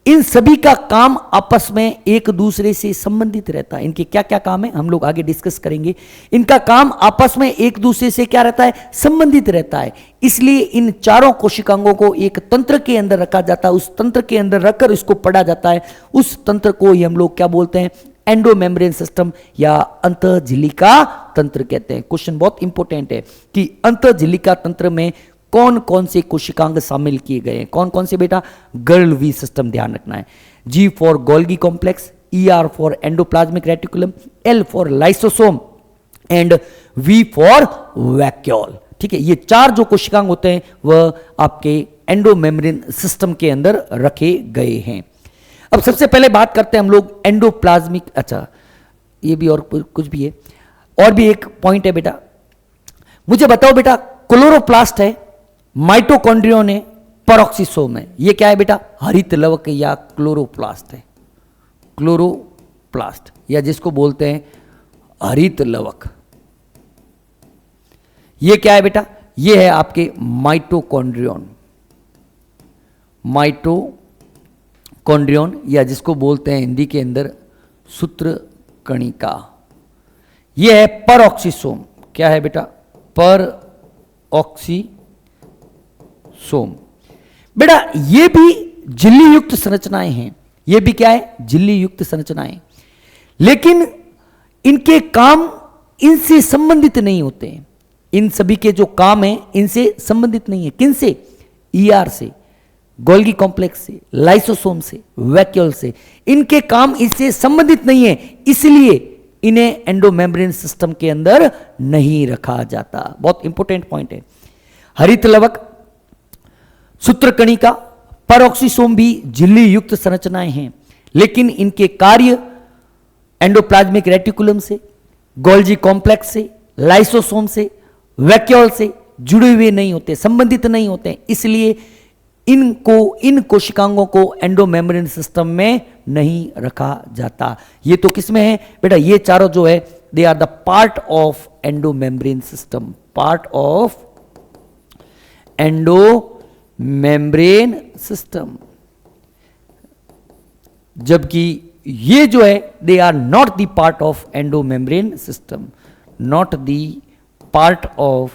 इन सभी का काम आपस में एक दूसरे से संबंधित रहता है। इनके क्या क्या काम है हम लोग आगे डिस्कस करेंगे। इनका काम आपस में एक दूसरे से क्या रहता है? संबंधित रहता है। इसलिए इन चारों कोशिकांगों को एक तंत्र के अंदर रखा जाता है। उस तंत्र के अंदर रखकर इसको पढ़ा जाता है। उस तंत्र को ही हम लोग क्या बोलते हैं? एंडोमेम्ब्रेन सिस्टम या अंतःझिल्लिका तंत्र कहते हैं। क्वेश्चन बहुत इंपॉर्टेंट है कि अंतःझिल्लिका तंत्र में कौन कौन से कोशिकांग शामिल किए गए हैं? कौन कौन से बेटा? गर्ल वी सिस्टम ध्यान रखना है। G for Golgi complex, ER for endoplasmic reticulum, L for lysosome and V for vacuole. ठीक है, ये 4 जो कोशिकांग होते हैं वह आपके एंडोमेम्ब्रेन सिस्टम के अंदर रखे गए हैं। अब सबसे पहले बात करते हैं हम लोग एंडोप्लाज्मिक, अच्छा ये भी और कुछ भी है, और भी एक पॉइंट है बेटा। मुझे बताओ बेटा, क्लोरोप्लास्ट है, माइटोकॉन्ड्रियन है, पेरोक्सिसोम है, ये क्या है बेटा? हरित लवक या क्लोरोप्लास्ट है। क्लोरोप्लास्ट या जिसको बोलते हैं हरित लवक, ये क्या है बेटा? ये है आपके माइटोकॉन्ड्रियन, माइटोकॉन्ड्रियन या जिसको बोलते हैं हिंदी के अंदर सूत्रकणिका। ये है पेरोक्सिसोम। क्या है बेटा? पेरोक्सिसोम। बेटा ये भी झिल्ली युक्त संरचनाएं हैं। ये भी क्या है? झिल्ली युक्त संरचनाएं, लेकिन इनके काम इनसे संबंधित नहीं होते हैं। इन सभी के जो काम हैं इनसे संबंधित नहीं है। किनसे? ER से, गोल्गी कॉम्प्लेक्स से, लाइसोसोम से, वैक्यूल से। इनके काम इससे संबंधित नहीं है, इसलिए इन्हें एंडोमेम्ब्रेन सिस्टम के अंदर नहीं रखा जाता। बहुत इंपॉर्टेंट पॉइंट है। हरित लवक, सूत्रकणिका, पेरोक्सिसोम भी झिल्ली युक्त संरचनाएं हैं, लेकिन इनके कार्य एंडोप्लाज्मिक रेटिकुलम से, गोल्जी कॉम्प्लेक्स से, लाइसोसोम से, वैक्यूल से जुड़े हुए नहीं होते, संबंधित नहीं होते, इसलिए इन कोशिकांगों को एंडोमेम्ब्रेन सिस्टम में नहीं रखा जाता। ये तो किसमें है बेटा? ये चारों जो है they are the part of endomembrane system, part of endomembrane system. जबकि ये जो है they are not the part of endomembrane system, not the part of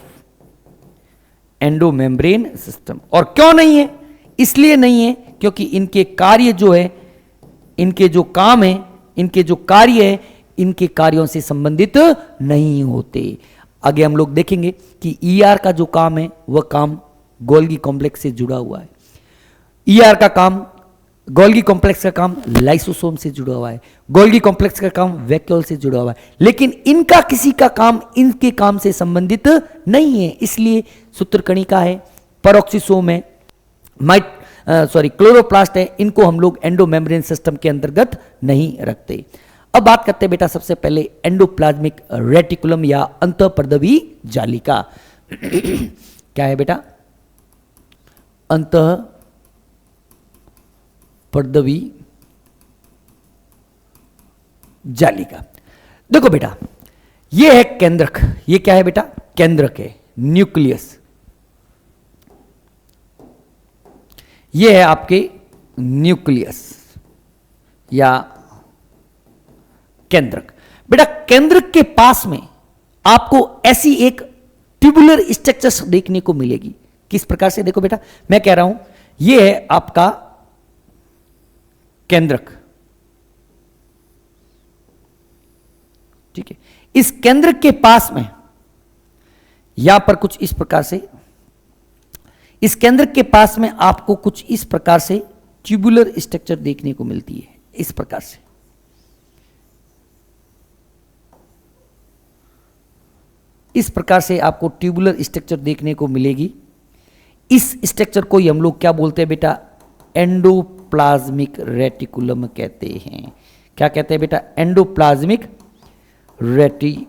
endomembrane system. और क्यों नहीं है? इसलिए नहीं है क्योंकि इनके कार्य जो है, इनके जो काम है, इनके जो कार्य है, इनके कार्यों से संबंधित नहीं होते। आगे हम लोग देखेंगे कि ER का जो काम है वह काम गोल्गी कॉम्प्लेक्स से जुड़ा हुआ है। ER का काम गोल्गी कॉम्प्लेक्स का काम लाइसोसोम से जुड़ा हुआ है, गोल्गी कॉम्प्लेक्स का काम वैक्यूल से जुड़ा हुआ है, लेकिन इनका किसी का काम इनके काम से संबंधित नहीं है, इसलिए सूत्रकणिका है, पेरोक्सिसोम है, क्लोरोप्लास्ट है, इनको हम लोग एंडोमेम्ब्रेन सिस्टम के अंतर्गत नहीं रखते। अब बात करते हैं बेटा सबसे पहले एंडोप्लाज्मिक रेटिकुलम या अंतःपर्दवी जालिका। क्या है बेटा? अंतःपर्दवी जालिका। देखो बेटा, ये है केंद्रक। ये क्या है बेटा? केंद्रक है, न्यूक्लियस। ये है आपके न्यूक्लियस या केंद्रक। बेटा केंद्रक के पास में आपको ऐसी एक ट्यूबुलर स्ट्रक्चर देखने को मिलेगी। किस प्रकार से? देखो बेटा, मैं कह रहा हूं यह है आपका केंद्रक, ठीक है। इस केंद्रक के पास में यहां पर कुछ इस प्रकार से, इस केंद्रक के पास में आपको कुछ इस प्रकार से ट्यूबुलर स्ट्रक्चर देखने को मिलती है। इस प्रकार से आपको ट्यूबुलर स्ट्रक्चर देखने को मिलेगी। इस स्ट्रक्चर को ही हम लोग क्या बोलते हैं बेटा? एंडोप्लाज्मिक रेटिकुलम कहते हैं। क्या कहते हैं बेटा? एंडोप्लाज्मिक रेटिक्यूलम,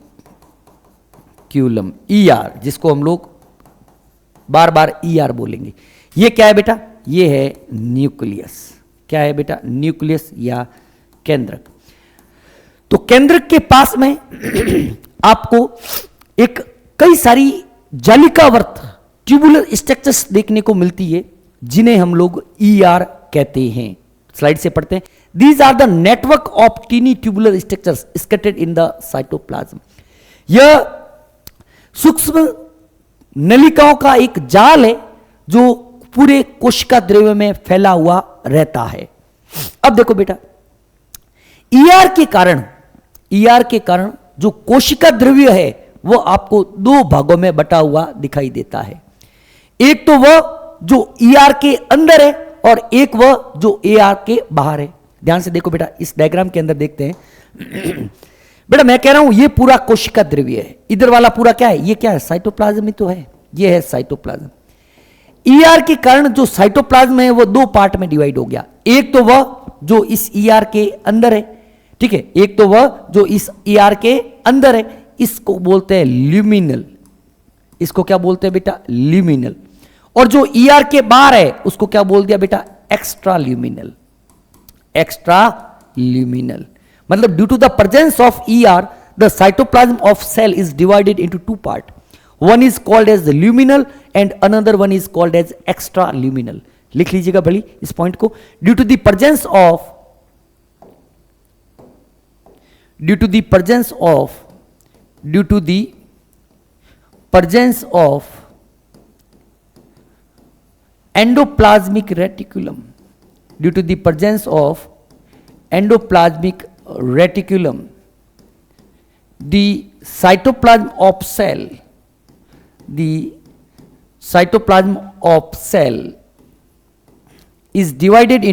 ईआर, जिसको हम लोग बार बार ईआर बोलेंगे। ये क्या है बेटा? ये है न्यूक्लियस। क्या है बेटा? न्यूक्लियस या केंद्रक। तो केंद्रक के पास में आपको एक कई सारी जालिकावर्त ट्यूबुलर स्ट्रक्चर्स देखने को मिलती है, जिन्हें हम लोग ईआर कहते हैं। स्लाइड से पढ़ते हैं। These are the network of tiny tubular structures scattered in the cytoplasm. यह सूक्ष्म नलिकाओं का एक जाल है जो पूरे कोशिका द्रव्य में फैला हुआ रहता है। अब देखो बेटा, ईआर के कारण जो कोशिका द्रव्य है वो आपको दो भागों में बटा हुआ दिखाई देता है। एक तो वह जो ईआर के अंदर है और एक वह जो एआर के बाहर है। ध्यान से देखो बेटा, इस डायग्राम के अंदर देखते हैं। बेटा मैं कह रहा हूं ये पूरा कोशिका द्रव्य है। इधर वाला पूरा क्या है? ये क्या है? साइटोप्लाज्म ही तो है। ये है साइटोप्लाज्म। ईआर के कारण जो साइटोप्लाज्म है वो दो पार्ट में डिवाइड हो गया। एक तो वह जो इस ईआर के अंदर है, ठीक है, एक तो वह जो इस ईआर के अंदर है, इसको बोलते हैं ल्यूमिनल। इसको क्या बोलते हैं बेटा? ल्यूमिनल। और जो ईआर के बाहर है उसको क्या बोल दिया बेटा? Extra luminal. एक्स्ट्रा ल्यूमिनल मतलब due to the presence of ER the cytoplasm of cell is divided into two part. One is called as luminal and another one is called as extra luminal. लिख लीजिएगा भली इस पॉइंट को। Due to the presence of endoplasmic reticulum, due to the presence of endoplasmic reticulum, the cytoplasm of cell is divided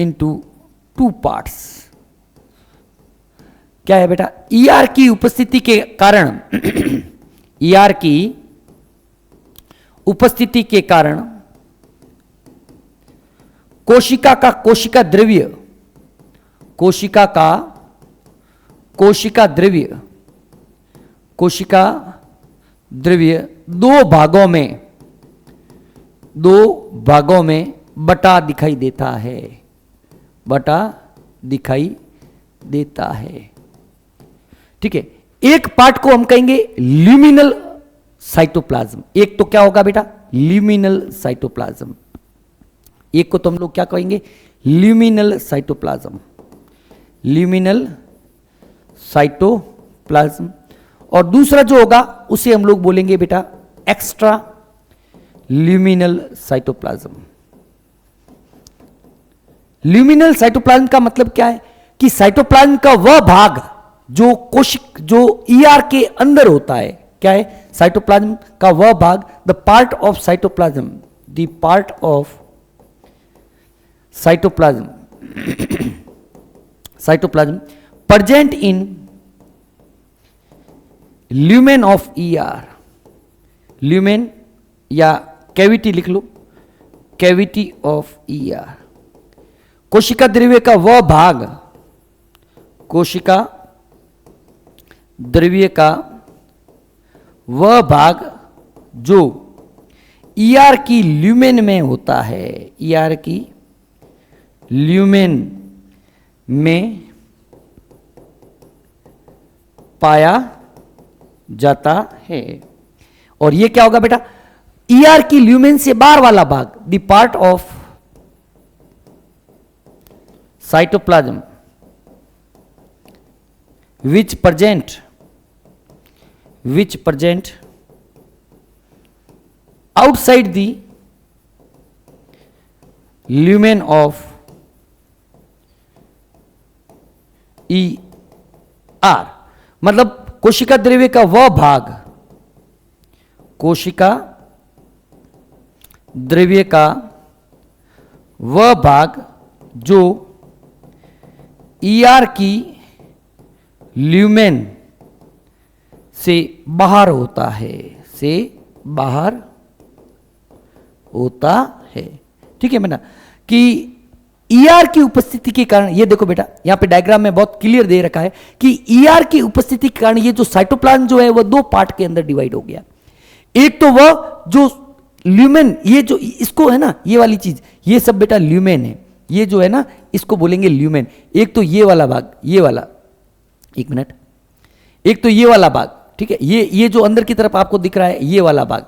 into two parts. क्या है बेटा? ईआर की उपस्थिति के कारण ईआर की उपस्थिति के कारण कोशिका का कोशिका द्रव्य दो भागों में बटा दिखाई देता है। ठीक है, एक पार्ट को हम कहेंगे ल्यूमिनल साइटोप्लाज्म। एक तो क्या होगा बेटा? Luminal cytoplasm. एक को तो हम लोग क्या कहेंगे? Luminal cytoplasm. और दूसरा जो होगा उसे हम लोग बोलेंगे बेटा extra luminal cytoplasm. Luminal cytoplasm का मतलब क्या है? कि साइटोप्लाज्म का वह भाग जो ईआर के अंदर होता है। क्या है? साइटोप्लाज्म का वह भाग, the part of cytoplasm the part of cytoplasm cytoplasm present in lumen of ER, lumen या कैविटी लिख लो, कैविटी ऑफ ER। कोशिका द्रव्य का वह भाग, कोशिका द्रव्य का वह भाग जो ER की ल्यूमेन में होता है, ER की ल्यूमेन में पाया जाता है। और ये क्या होगा बेटा, ईआर की ल्यूमेन से बाहर वाला भाग, the part of cytoplasm which present outside the lumen of ER, मतलब कोशिका द्रव्य का वह भाग, कोशिका द्रव्य का वह भाग जो ईआर की ल्यूमेन से बाहर होता है, से बाहर होता है। ठीक है बेटा, कि ईआर की उपस्थिति के कारण, ये देखो बेटा यहां पे डायग्राम में बहुत क्लियर दे रखा है कि ईआर की उपस्थिति के कारण ये जो साइटोप्लाज्म जो है वह दो पार्ट के अंदर डिवाइड हो गया। एक तो वह जो ल्यूमेन, ये जो इसको है ना, ये वाली चीज, ये सब बेटा ल्यूमेन है, ये जो है ना इसको बोलेंगे ल्यूमेन। एक तो ये वाला भाग, ये वाला, एक मिनट, एक तो ये वाला भाग, ठीक है, ये जो अंदर की तरफ आपको दिख रहा है ये वाला भाग,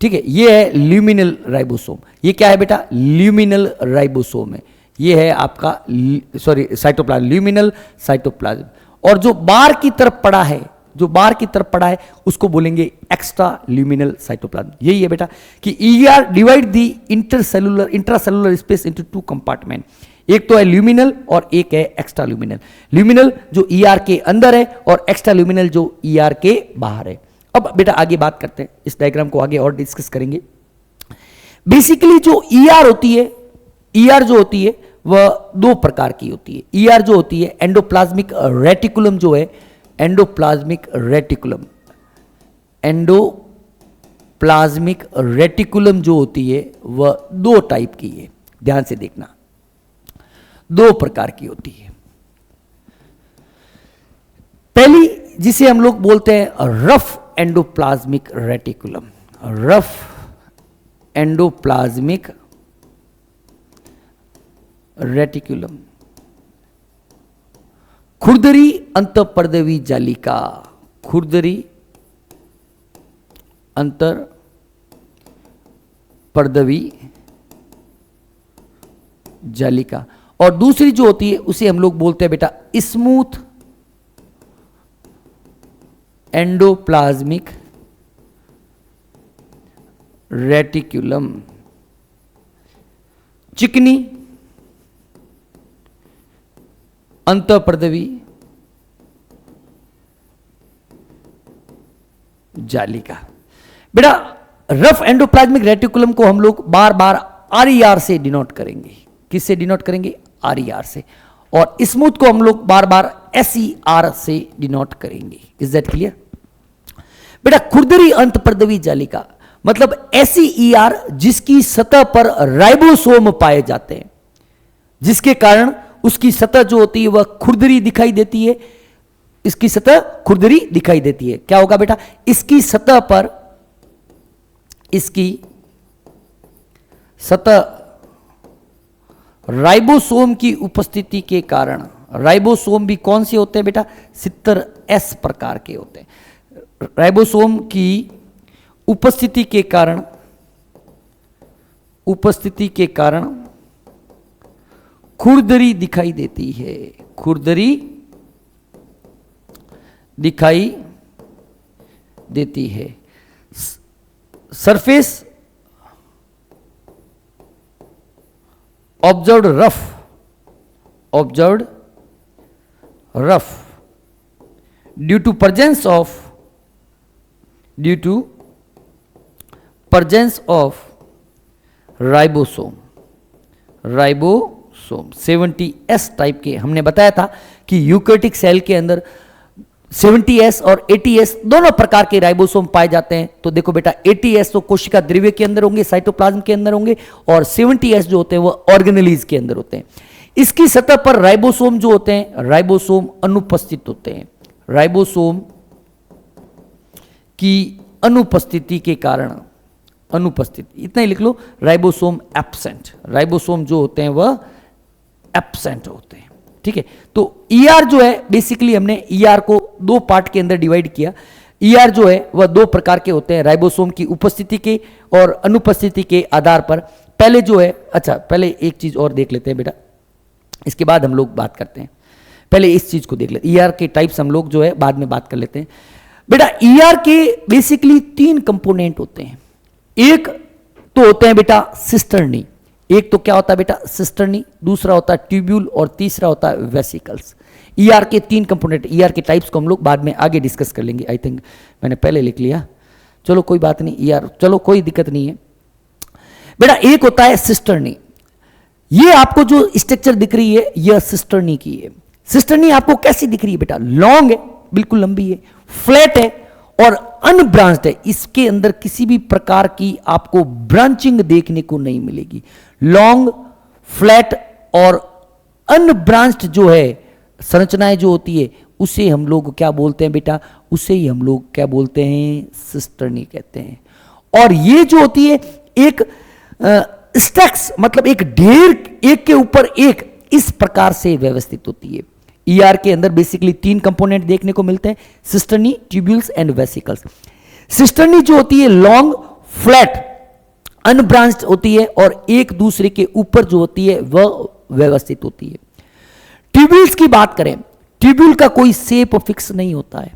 ठीक है, ये है ल्यूमिनल राइबोसोम। ये क्या है बेटा, ल्यूमिनल राइबोसोम है। ये है आपका साइटोप्लाज्म, ल्यूमिनल साइटोप्लाज्म। और जो बाहर की तरफ पड़ा है, जो बाहर की तरफ पड़ा है उसको बोलेंगे एक्स्ट्रा ल्यूमिनल साइटोप्लाज्म। यही है बेटा कि ER divide the intracellular space into two compartment. एक तो है ल्यूमिनल और एक है एक्स्ट्रा ल्यूमिनल। ल्यूमिनल जो ईआर के अंदर है और एक्स्ट्रा ल्यूमिनल जो ईआर के बाहर है। अब बेटा आगे बात करते हैं, इस डायग्राम को आगे और डिस्कस करेंगे। बेसिकली जो ईआर होती है, ईआर जो होती है वह दो प्रकार की होती है। ईआर जो होती है एंडोप्लाज्मिक रेटिकुलम जो है, एंडोप्लाज्मिक रेटिकुलम, एंडोप्लाज्मिक रेटिकुलम जो होती है वह दो टाइप की है, ध्यान से देखना, दो प्रकार की होती है। पहली जिसे हम लोग बोलते हैं rough endoplasmic reticulum, rough endoplasmic reticulum, खुरदरी अंतःपर्दवी जालिका, खुरदरी अंतःपर्दवी जालिका। और दूसरी जो होती है उसे हम लोग बोलते हैं बेटा स्मूथ एंडोप्लाज्मिक रेटिकुलम, चिकनी अंतःपर्दवी जालिका। बेटा रफ एंडोप्लाज्मिक रेटिकुलम को हम लोग बार बार आरईआर से डिनोट करेंगे। किससे डिनोट करेंगे? आरईआर से। और स्मूथ को हम लोग बार बार एसईआर से डिनोट करेंगे। Is that clear? बेटा खुरदरी अंतःपर्दवी जालिका मतलब ऐसी ईआर जिसकी सतह पर राइबोसोम पाए जाते हैं, जिसके कारण उसकी सतह जो होती है वह खुरदरी दिखाई देती है। इसकी सतह खुरदरी दिखाई देती है। क्या होगा बेटा? इसकी सतह पर, इसकी सतह राइबोसोम की उपस्थिति के कारण, राइबोसोम भी कौन से होते हैं बेटा? 70S प्रकार के होते हैं। राइबोसोम की उपस्थिति के कारण, उपस्थिति के कारण खुरदरी दिखाई देती है। खुरदरी दिखाई देती है। Surface observed rough, observed rough due to presence of, due to presence of ribosome, ribosome 70S type के। हमने बताया था कि यूकेरियोटिक सेल के अंदर 70S और 80S दोनों प्रकार के राइबोसोम पाए जाते हैं। तो देखो बेटा 80S तो कोशिका द्रव्य के अंदर होंगे, साइटोप्लाज्म के अंदर होंगे, और 70S जो होते हैं वो ऑर्गेनेलीज के अंदर होते हैं। इसकी सतह पर राइबोसोम जो होते हैं, राइबोसोम अनुपस्थित होते हैं। राइबोसोम की अनुपस्थिति के कारण, अनुपस्थित, इतना ही लिख लो, राइबोसोम एब्सेंट। राइबोसोम जो होते हैं वह एब्सेंट होते हैं। ठीक है, तो ईआर जो है बेसिकली हमने ईआर को दो पार्ट के अंदर डिवाइड किया। ईआर जो है वह दो प्रकार के होते हैं, राइबोसोम की उपस्थिति के और अनुपस्थिति के आधार पर। पहले जो है, अच्छा पहले एक चीज और देख लेते हैं बेटा, इसके बाद हम लोग बात करते हैं। पहले इस चीज को देख लेते हैं, ईआर के टाइप्स हम लोग जो है बाद में बात कर लेते हैं। बेटा ईआर के बेसिकली 3 कंपोनेंट होते हैं। एक तो होते हैं बेटा सिस्टर्नी, एक तो क्या होता है बेटा सिस्टर्नी, दूसरा होता है ट्यूब्यूल और तीसरा होता है वेसिकल्स। ईआर के 3 कंपोनेंट, ईआर के टाइप्स को हम लोग बाद में आगे डिस्कस कर लेंगे। आई थिंक मैंने पहले लिख लिया, चलो कोई बात नहीं, ईआर चलो कोई दिक्कत नहीं है। बेटा एक होता है सिस्टर्नी, ये आपको जो स्ट्रक्चर दिख रही है यह सिस्टर्नी की है। सिस्टर्नी आपको कैसी दिख रही है बेटा, लॉन्ग है, बिल्कुल लंबी है, फ्लैट है और अनब्रांच्ड है। इसके अंदर किसी भी प्रकार की आपको ब्रांचिंग देखने को नहीं मिलेगी। लॉन्ग, फ्लैट और अनब्रांच्ड जो है संरचनाएं जो होती है उसे हम लोग क्या बोलते हैं बेटा, उसे ही हम लोग क्या बोलते हैं, सिस्टर्नी कहते हैं। और ये जो होती है एक स्टैक्स, मतलब एक ढेर, एक के ऊपर एक, इस प्रकार से व्यवस्थित होती है। ईआर के अंदर बेसिकली 3 कंपोनेंट देखने को मिलते हैं, cisternae, tubules and vesicles. Cisternae जो होती है लॉन्ग, फ्लैट, अनब्रांच्ड होती है और एक दूसरे के ऊपर जो होती है वह व्यवस्थित होती है। ट्यूब्यूल्स की बात करें, ट्यूब्यूल का कोई शेप फिक्स नहीं होता है,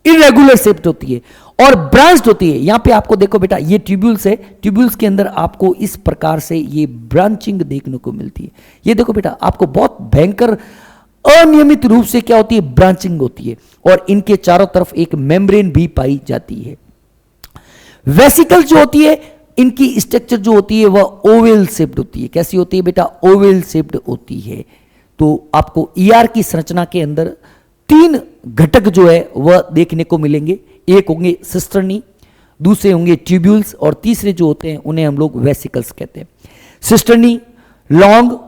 इरेगुलर शेप्ड होती है और ब्रांच्ड होती है। यहां पे आपको देखो बेटा ये ट्यूब्यूल्स है, ट्यूब्यूल्स के अंदर आपको इस प्रकार से ये ब्रांचिंग देखने को मिलती है। ये देखो बेटा आपको बहुत भयंकर अनियमित रूप से क्या होती है, ब्रांचिंग होती है और इनके चारों तरफ एक मेम्ब्रेन भी पाई जाती है। वेसिकल जो होती है, इनकी स्ट्रक्चर जो होती है वह ओवल शेप्ड होती है। कैसी होती है बेटा, ओवल शेप्ड होती है। तो आपको ईआर की संरचना के अंदर 3 घटक जो है वह देखने को मिलेंगे। एक होंगे सिस्टर्नी, दूसरे होंगे ट्यूब्यूल्स और तीसरे जो होते हैं उन्हें हम लोग वेसिकल्स कहते हैं। Cisternae long,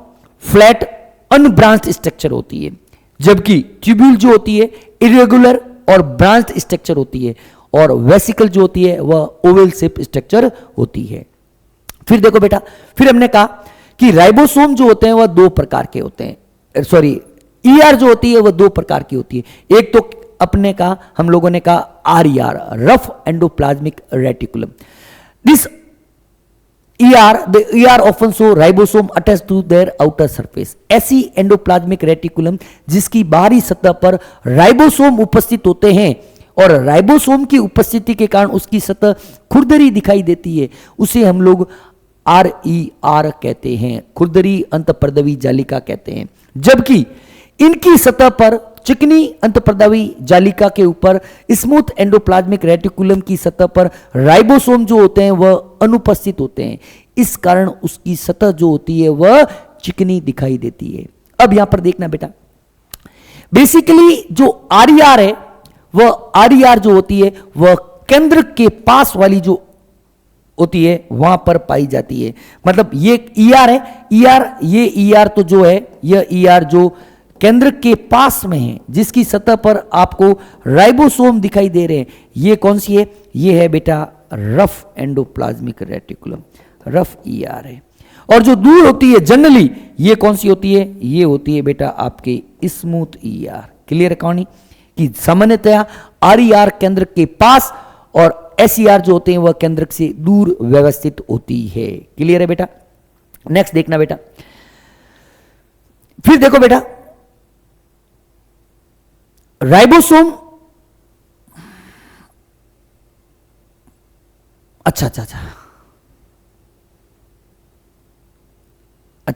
flat, unbranched structure होती है, जबकि ट्यूब्यूल जो होती है इरेगुलर और ब्रांच्ड स्ट्रक्चर होती है और वेसिकल जो होती है वह ओवल शेप स्ट्रक्चर होती है। फिर देखो बेटा, फिर हमने कहा कि राइबोसोम जो होते हैं वह 2 प्रकार के होते हैं, सॉरी ईआर जो होती है वह 2 प्रकार की होती है। एक तो अपने का हम लोगों ने कहा RER, rough endoplasmic reticulum. This the ER often show ribosome attached to their outer surface। ऐसी एंडोप्लाज्मिक रेटिकुलम जिसकी बाहरी सतह पर राइबोसोम उपस्थित होते हैं और राइबोसोम की उपस्थिति के कारण उसकी सतह खुरदरी दिखाई देती है, उसे हम लोग RER कहते हैं, खुरदरी अंतःपर्दवी जालिका कहते हैं। जबकि इनकी सतह पर चिकनी अंतःपर्दवी जालिका के ऊपर स्मूथ एंडोप्लाज्मिक रेटिकुलम की सतह पर राइबोसोम जो होते हैं वह अनुपस्थित होते हैं। इस कारण उसकी सतह जो होती है वह चिकनी दिखाई देती है। अब यहां पर देखना बेटा, बेसिकली जो आरईआर है वह आरईआर जो होती है वह केंद्र के पास वाली जो होती है वहां पर पाई जाती है। मतलब ये ईआर है, ईआर, ये ईआर तो जो है यह ईआर जो केंद्र के पास में है, जिसकी सतह पर आपको राइबोसोम दिखाई दे रहे हैं, ये कौन सी है, ये है बेटा rough endoplasmic reticulum, rough ER है। और जो दूर होती है जनरली ये कौन सी होती है, ये होती है बेटा आपके स्मूथ ईआर। क्लियर है कहानी कि सामान्यतया आरईआर केंद्र के पास और एसईआर जो होते हैं वह केंद्र से दूर व्यवस्थित होती है। क्लियर है बेटा। नेक्स्ट देखना बेटा, फिर देखो बेटा राइबोसोम, अच्छा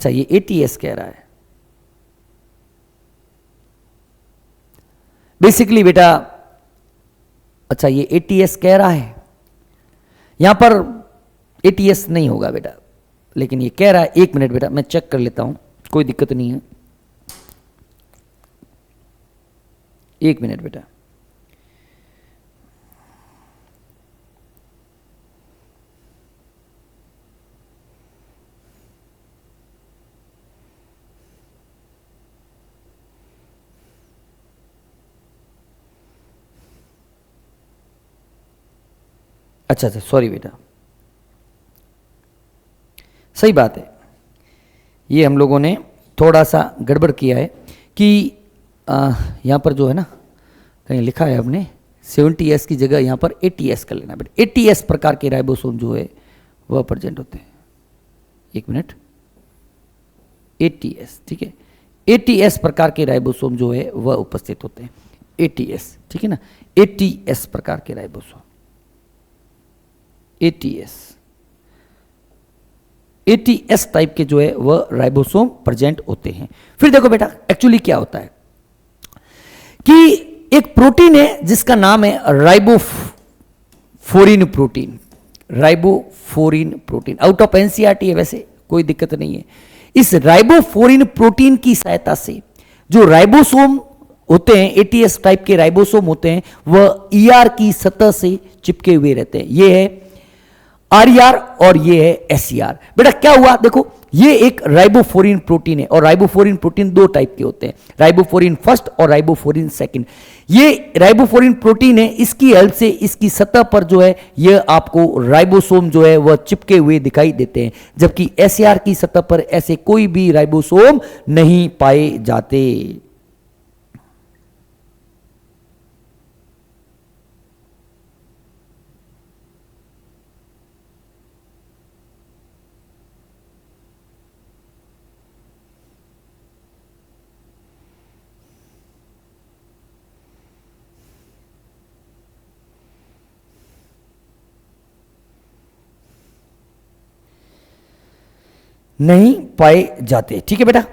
ये एटीएस कह रहा है बेसिकली बेटा। अच्छा ये एटीएस कह रहा है, यहां पर एटीएस नहीं होगा बेटा, लेकिन ये कह रहा है 1 मिनट बेटा, मैं चेक कर लेता हूं, कोई दिक्कत नहीं है। 1 मिनट बेटा। अच्छा अच्छा, सॉरी बेटा, सही बात है, ये हम लोगों ने थोड़ा सा गड़बड़ किया है कि यहाँ पर जो है ना, कहीं लिखा है हमने 70S की जगह यहाँ पर 80S कर लेना बेटा। 80S प्रकार के राइबोसोम जो है वह प्रेजेंट होते हैं। 1 मिनट, 80S, ठीक है, 80S प्रकार के राइबोसोम जो है वह उपस्थित होते हैं। 80S, ठीक है ना, 80S प्रकार के राइबोसोम, 80S टाइप के जो है वह राइबोसोम प्रेजेंट होते हैं। फिर देखो बेटा, एक्चुअली क्या होता है कि एक प्रोटीन है जिसका नाम है ribophorin protein. Ribophorin protein out of NCERT है, वैसे कोई दिक्कत नहीं है। इस राइबोफोरिन प्रोटीन की सहायता से जो राइबोसोम होते हैं, 80S टाइप के राइबोसोम होते हैं, वह ईआर की सतह से चिपके हुए रहते हैं। यह है आरईआर और ये है एसईआर। बेटा क्या हुआ, देखो ये एक राइबोफोरिन प्रोटीन है और राइबोफोरिन प्रोटीन 2 टाइप के होते हैं, राइबोफोरिन फर्स्ट और राइबोफोरिन सेकंड। ये राइबोफोरिन प्रोटीन है, इसकी हेल्प से इसकी सतह पर जो है यह आपको राइबोसोम जो है वह चिपके हुए दिखाई देते हैं, जबकि एसईआर की सतह पर ऐसे कोई भी राइबोसोम नहीं पाए जाते। नहीं पाए जाते, ठीक है बेटा।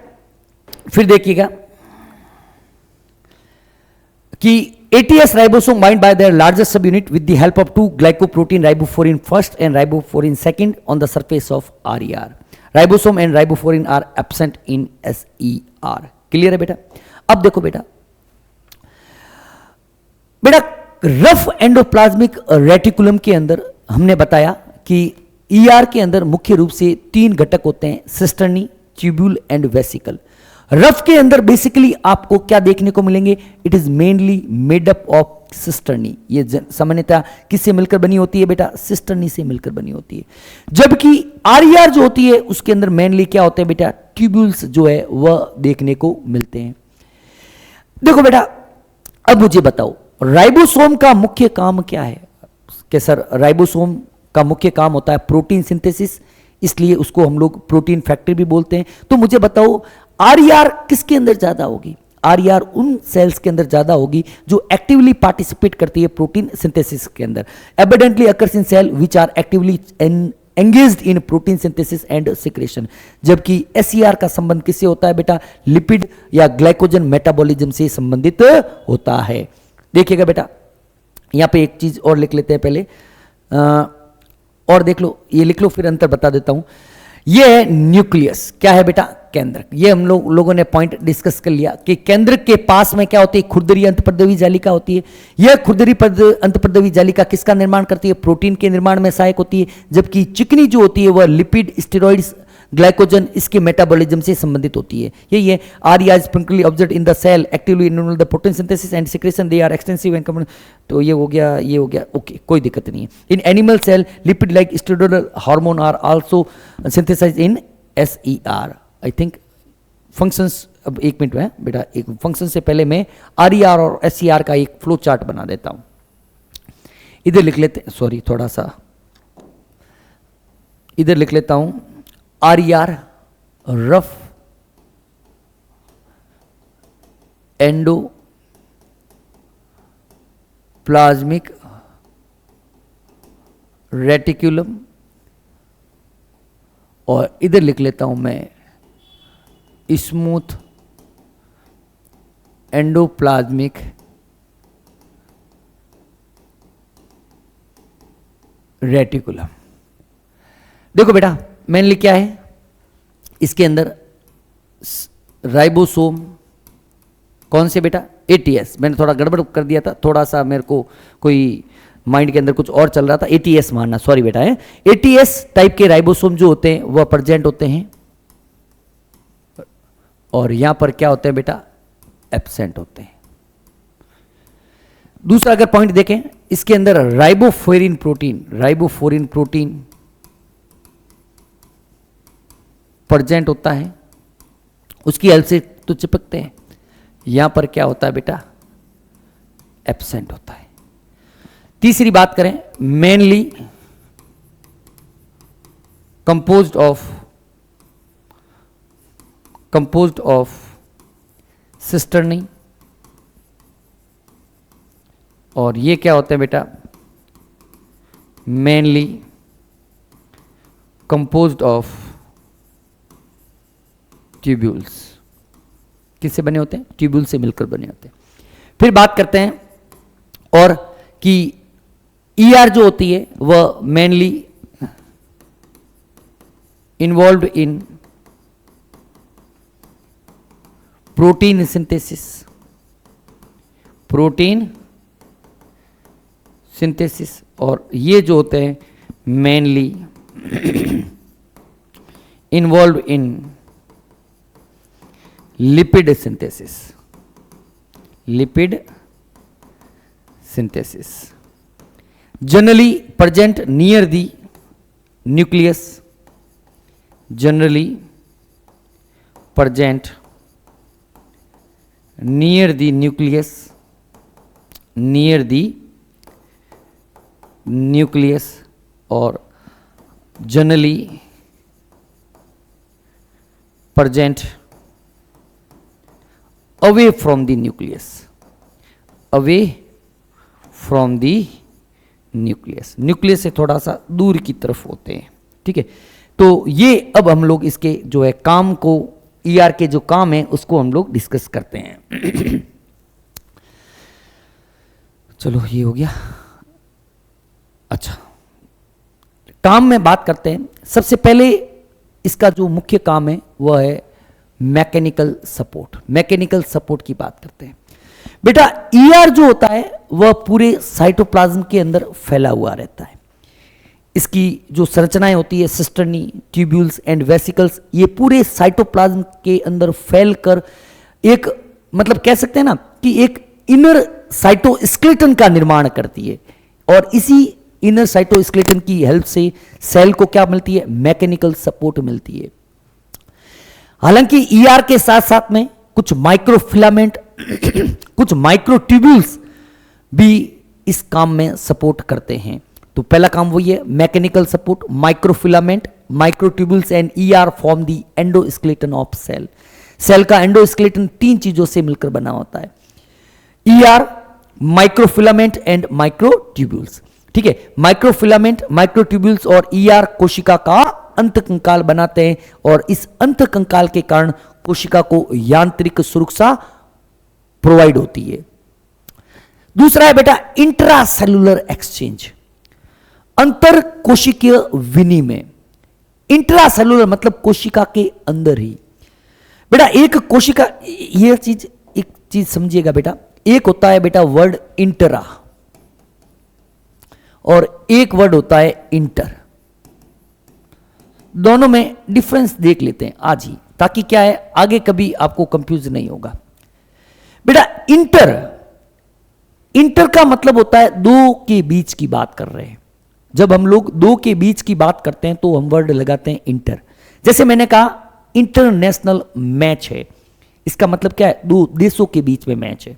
फिर देखिएगा कि 80S ribosome bind by their largest subunit with the help of 2 glycoprotein ribophorin first and ribophorin second on the surface of RER. Ribosome and ribophorin are absent in SER. Clear है बेटा। अब देखो बेटा, रफ एंडोप्लाज्मिक रेटिकुलम के अंदर हमने बताया कि ईआर के अंदर मुख्य रूप से 3 घटक होते हैं, cisternae, tubule and vesicle. Rough के अंदर बेसिकली आपको क्या देखने को मिलेंगे, it is mainly made up of cisternae. ये सामान्यतः किससे मिलकर बनी होती है बेटा, सिस्टर्नी से मिलकर बनी होती है। जबकि आरईआर जो होती है उसके अंदर मेनली क्या होते हैं बेटा, ट्यूब्यूल्स जो है वह देखने को मिलते हैं। देखो बेटा, अब मुझे बताओ राइबोसोम का मुख्य काम क्या है। कि सर राइबोसोम का मुख्य काम होता है प्रोटीन सिंथेसिस, इसलिए उसको हम लोग प्रोटीन फैक्ट्री भी बोलते हैं। तो मुझे बताओ आरईआर किसके अंदर ज्यादा होगी। आरईआर उन सेल्स के अंदर ज्यादा होगी जो एक्टिवली पार्टिसिपेट करती है प्रोटीन सिंथेसिस के अंदर। Evidently occurs in cell which are actively engaged in protein synthesis and secretion. जबकि एसईआर का संबंध किससे होता है बेटा, लिपिड या ग्लाइकोजन मेटाबॉलिज्म से संबंधित होता है। देखिएगा बेटा, यहां पे एक चीज और लिख लेते हैं पहले, और देख लो, ये लिख लो फिर अंतर बता देता हूं। ये है न्यूक्लियस, क्या है बेटा, केंद्र। ये हम लोगों ने पॉइंट डिस्कस कर लिया कि केंद्र के पास में क्या होती है, खुरदरी अंतःप्रद्रवी जालिका होती है। यह खुरदरी अंतःप्रद्रवी जालिका किसका निर्माण करती है, प्रोटीन के निर्माण में सहायक होती है। जबकि चिकनी जो होती है वह लिपिड, स्टेरॉइड्स, ग्लाइकोजन इसके मेटाबॉलिज्म से संबंधित होती है। यही है आरईआर स्प्रिंकली observe in the cell actively involve the protein synthesis and secretion, they are extensive and common. तो ये हो गया, ये हो गया, ओके, कोई दिक्कत नहीं है। In animal cell lipid like steroidal hormone are also synthesized in SER. I think functions, अब 1 मिनट में बेटा, एक फंक्शन से पहले मैं आरईआर और एसईआर का एक फ्लो चार्ट बना देता हूं। इधर लिख लेते, सॉरी थोड़ा सा इधर लिख लेता हूं। आरईआर रफ एंडोप्लाज्मिक रेटिकुलम, और इधर लिख लेता हूं मैं स्मूथ एंडोप्लाज्मिक रेटिकुलम। देखो बेटा, मेनली क्या है इसके अंदर, राइबोसोम कौन से बेटा, एटीएस। मैंने थोड़ा गड़बड़ कर दिया था, थोड़ा सा मेरे को कोई माइंड के अंदर कुछ और चल रहा था, एटीएस मानना, सॉरी बेटा है। एटीएस टाइप के राइबोसोम जो होते हैं वह प्रेजेंट होते हैं, और यहां पर क्या होते हैं बेटा, एब्सेंट होते हैं। दूसरा अगर पॉइंट देखें इसके अंदर, राइबोफ्लोरिन प्रोटीन प्रेजेंट होता है, उसकी हेल्प से तो चिपकते हैं। यहां पर क्या होता है बेटा, एब्सेंट होता है। तीसरी बात करें, मेनली कंपोज्ड ऑफ सिस्टर्नी, और ये क्या होते हैं बेटा, मेनली कंपोज्ड ऑफ ट्यूब्यूल्स। किससे बने होते हैं, ट्यूब्यूल से मिलकर बने होते हैं। फिर बात करते हैं और कि ईआर जो होती है वह मेनली इन्वॉल्व्ड इन प्रोटीन सिंथेसिस, और ये जो होते हैं mainly involve in lipid synthesis, generally present near the nucleus, near the nucleus, or generally present away from the nucleus, nucleus से थोड़ा सा दूर की तरफ होते हैं। ठीक है, तो ये अब हम लोग इसके जो है काम को, ईआर के जो काम है उसको हम लोग डिस्कस करते हैं। चलो ये हो गया। अच्छा, काम में बात करते हैं। सबसे पहले इसका जो मुख्य काम है वह है मैकेनिकल सपोर्ट की बात करते हैं। बेटा ईआर जो होता है वह पूरे साइटोप्लाज्म के अंदर फैला हुआ रहता है। इसकी जो संरचनाएं होती है, सिस्टर्नी, ट्यूब्यूल्स एंड वेसिकल्स, ये पूरे साइटोप्लाज्म के अंदर फैलकर एक, मतलब कह सकते हैं ना कि एक इनर साइटोस्केलेटन का निर्माण करती है, और इसी इनर साइटोस्केलेटन की हेल्प से सेल को क्या मिलती है, मैकेनिकल सपोर्ट मिलती है। हालांकि ईआर के साथ साथ में कुछ माइक्रोफिलामेंट कुछ माइक्रोट्यूब्यूल्स भी इस काम में सपोर्ट करते हैं। तो पहला काम वही है, mechanical support, microfilament, microtubules and ER form the endoskeleton of cell का एंडोस्केलेटन 3 चीजों से मिलकर बना होता है, ईआर, माइक्रोफिलामेंट एंड माइक्रोट्यूब्यूल्स। ठीक है, माइक्रोफिलामेंट, माइक्रोट्यूब्यूल्स और ईआर कोशिका का अंतकंकाल बनाते हैं, और इस अंतकंकाल के कारण कोशिका को यांत्रिक सुरक्षा प्रोवाइड होती है। दूसरा है बेटा इंट्रासेलुलर एक्सचेंज, अंतर कोशिकीय विनिमय। इंट्रासेलुलर मतलब कोशिका के अंदर ही। बेटा एक कोशिका, ये चीज, एक चीज समझिएगा बेटा, एक होता है बेटा वर्ड इंटरा, और एक वर्ड होता है इंटर। दोनों में डिफरेंस देख लेते हैं आज ही, ताकि क्या है आगे कभी आपको कंफ्यूज नहीं होगा। बेटा इंटर का मतलब होता है दो के बीच की बात कर रहे हैं। जब हम लोग दो के बीच की बात करते हैं तो हम वर्ड लगाते हैं इंटर। जैसे मैंने कहा इंटरनेशनल मैच है, इसका मतलब क्या है, दो देशों के बीच में मैच है।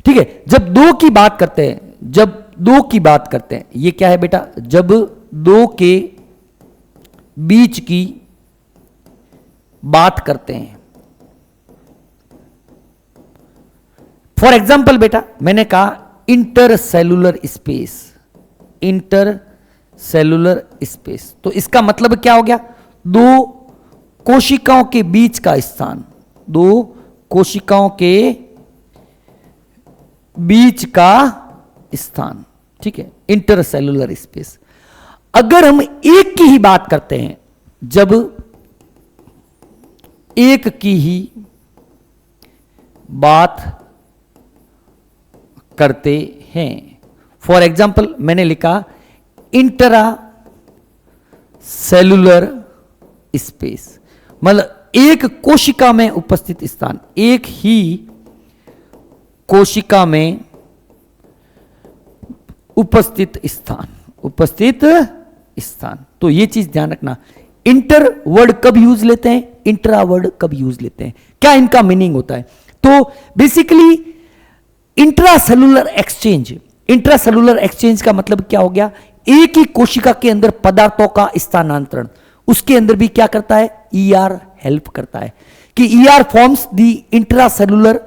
ठीक है, जब दो की बात करते हैं, ये क्या है बेटा, जब दो के बीच की बात करते हैं। फॉर एग्जाम्पल बेटा मैंने कहा इंटरसेलुलर स्पेस, तो इसका मतलब क्या हो गया, दो कोशिकाओं के बीच का स्थान, दो कोशिकाओं के बीच का स्थान। ठीक है, इंटरसेलुलर स्पेस। अगर हम एक की ही बात करते हैं जब एक की ही बात करते हैं। फॉर एग्जाम्पल मैंने लिखा इंट्रा सेलुलर स्पेस, मतलब एक कोशिका में उपस्थित स्थान, एक ही कोशिका में उपस्थित स्थान। तो ये चीज ध्यान रखना, इंटर वर्ड कब यूज लेते हैं, इंट्रा वर्ड कब यूज लेते हैं, क्या इनका मीनिंग होता है। तो बेसिकली इंट्रासेलुलर एक्सचेंज का मतलब क्या हो गया, एक ही कोशिका के अंदर पदार्थों का स्थानांतरण, उसके अंदर भी क्या करता है, ईआर हेल्प करता है कि ER forms the intracellular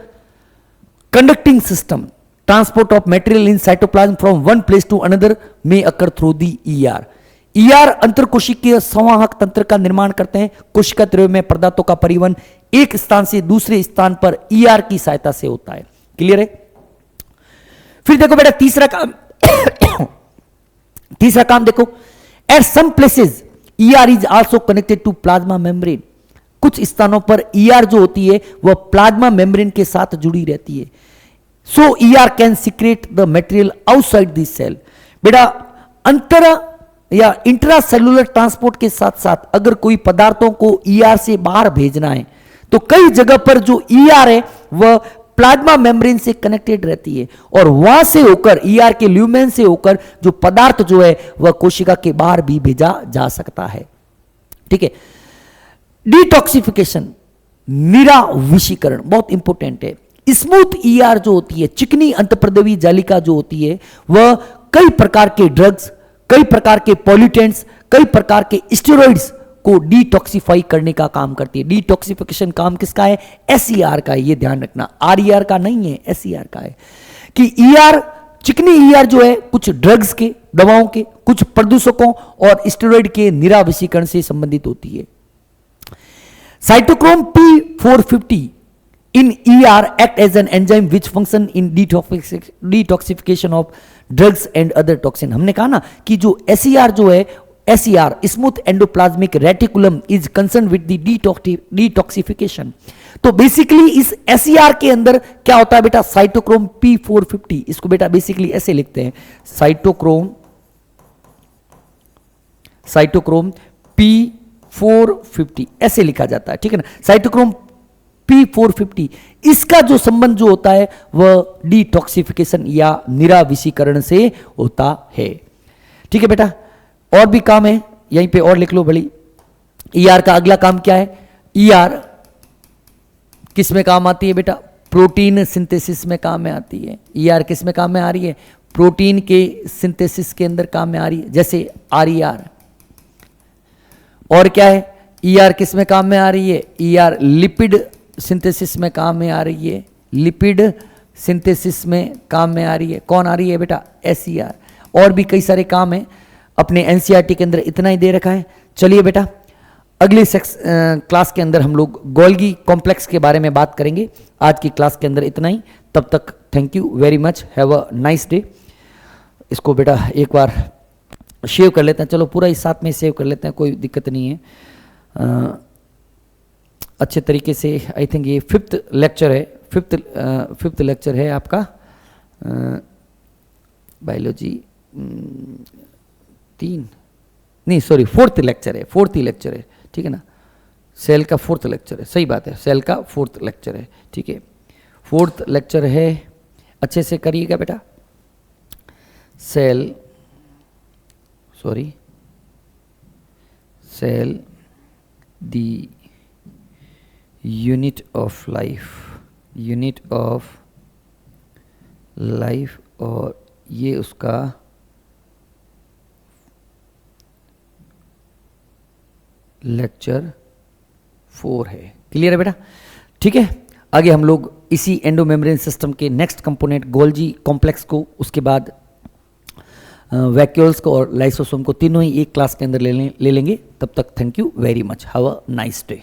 conducting system, transport of material in cytoplasm from one place to another में occur through the ER. ER अंतरकोशिकीय संवाहक तंत्र का निर्माण करते हैं। कोशिका द्रव्य में पदार्थों का परिवहन एक स्थान से दूसरे स्थान पर ईआर की सहायता से होता है। क्लियर है। फिर देखो बेटा तीसरा काम देखो, at some places ER is also connected to plasma membrane. कुछ स्थानों पर ईआर जो होती है वह प्लाज्मा मेम्ब्रेन के साथ जुड़ी रहती है। So ER can secrete the material outside this cell. बेटा अंतर या इंट्रासेलुलर ट्रांसपोर्ट के साथ साथ अगर कोई पदार्थों को ईआर से बाहर भेजना है तो कई जगह पर जो ईआर है वह प्लाज्मा मेम्ब्रेन से कनेक्टेड रहती है और वहां से होकर ईआर के ल्यूमेन से होकर जो पदार्थ जो है वह कोशिका के बाहर भी भेजा जा सकता है। ठीक है। डिटॉक्सिफिकेशन, निराविषीकरण बहुत इंपॉर्टेंट है। स्मूथ ईआर जो होती है, चिकनी अंतःप्रदेवी जालिका जो होती है, वह कई प्रकार के ड्रग्स, कई प्रकार के पॉल्यूटेंट्स, कई प्रकार के स्टेरॉइड्स को डिटॉक्सिफाई करने का काम करती है। डिटॉक्सिफिकेशन काम किसका है, एसईआर का है, ये ध्यान रखना, आरईआर का नहीं है, एसईआर का है कि ईआर, चिकनी ईआर जो है कुछ ड्रग्स के, दवाओं के, कुछ प्रदूषकों और स्टेरॉइड के निराविषीकरण से संबंधित होती है। Cytochrome P450 in ER act as an enzyme which function in detoxification of drugs and other toxin। हमने कहा ना कि जो SER जो है, SER smooth endoplasmic reticulum is concern with the detoxification. तो बेसिकली इस SER के अंदर क्या होता है बेटा, साइटोक्रोम P450, इसको बेटा बेसिकली ऐसे लिखते हैं, साइटोक्रोम P450 ऐसे लिखा जाता है। ठीक है ना, साइटोक्रोम P450, इसका जो संबंध जो होता है वह डिटॉक्सिफिकेशन या निराविषीकरण से होता है। ठीक है बेटा, और भी काम है यहीं पे और लिख लो बड़ी। ईआर का अगला काम क्या है, ईआर किस में काम आती है बेटा, प्रोटीन सिंथेसिस में काम में आती है। ईआर किस में काम में आ रही है, प्रोटीन के सिंथेसिस के अंदर काम में आ रही है, जैसे आरईआर। और क्या है, ईआर किस में काम में आ रही है, ईआर लिपिड सिंथेसिस में काम में आ रही है, लिपिड सिंथेसिस में काम में आ रही है। कौन आ रही है बेटा, एसईआर। और भी कई सारे काम हैं, अपने एनसीईआरटी के अंदर इतना ही दे रखा है। चलिए बेटा अगले क्लास के अंदर हम लोग गोल्गी कॉम्प्लेक्स के बारे में बात करेंगे। आज की क्लास के अंदर इतना ही, तब तक thank you very much, have a nice day. इसको बेटा एक बार सेव कर लेते हैं, चलो पूरा इस साथ में सेव कर लेते हैं, कोई दिक्कत नहीं है। अच्छे तरीके से आई थिंक ये फिफ्थ लेक्चर है आपका बायोलॉजी, फोर्थ लेक्चर है। ठीक है ना, सेल का फोर्थ लेक्चर है, सही बात है, सेल का फोर्थ लेक्चर है। ठीक है, फोर्थ लेक्चर है, अच्छे से करिएगा बेटा। Cell the unit of life, और ये उसका लेक्चर 4 है। क्लियर है बेटा। ठीक है, आगे हम लोग इसी एंडोमेम्ब्रेन सिस्टम के नेक्स्ट कंपोनेंट गोल्गी कॉम्प्लेक्स को, उसके बाद वैक्यूल्स को और लाइसोसोम को, तीनों ही एक क्लास के अंदर ले लेंगे। तब तक thank you very much, have a nice day.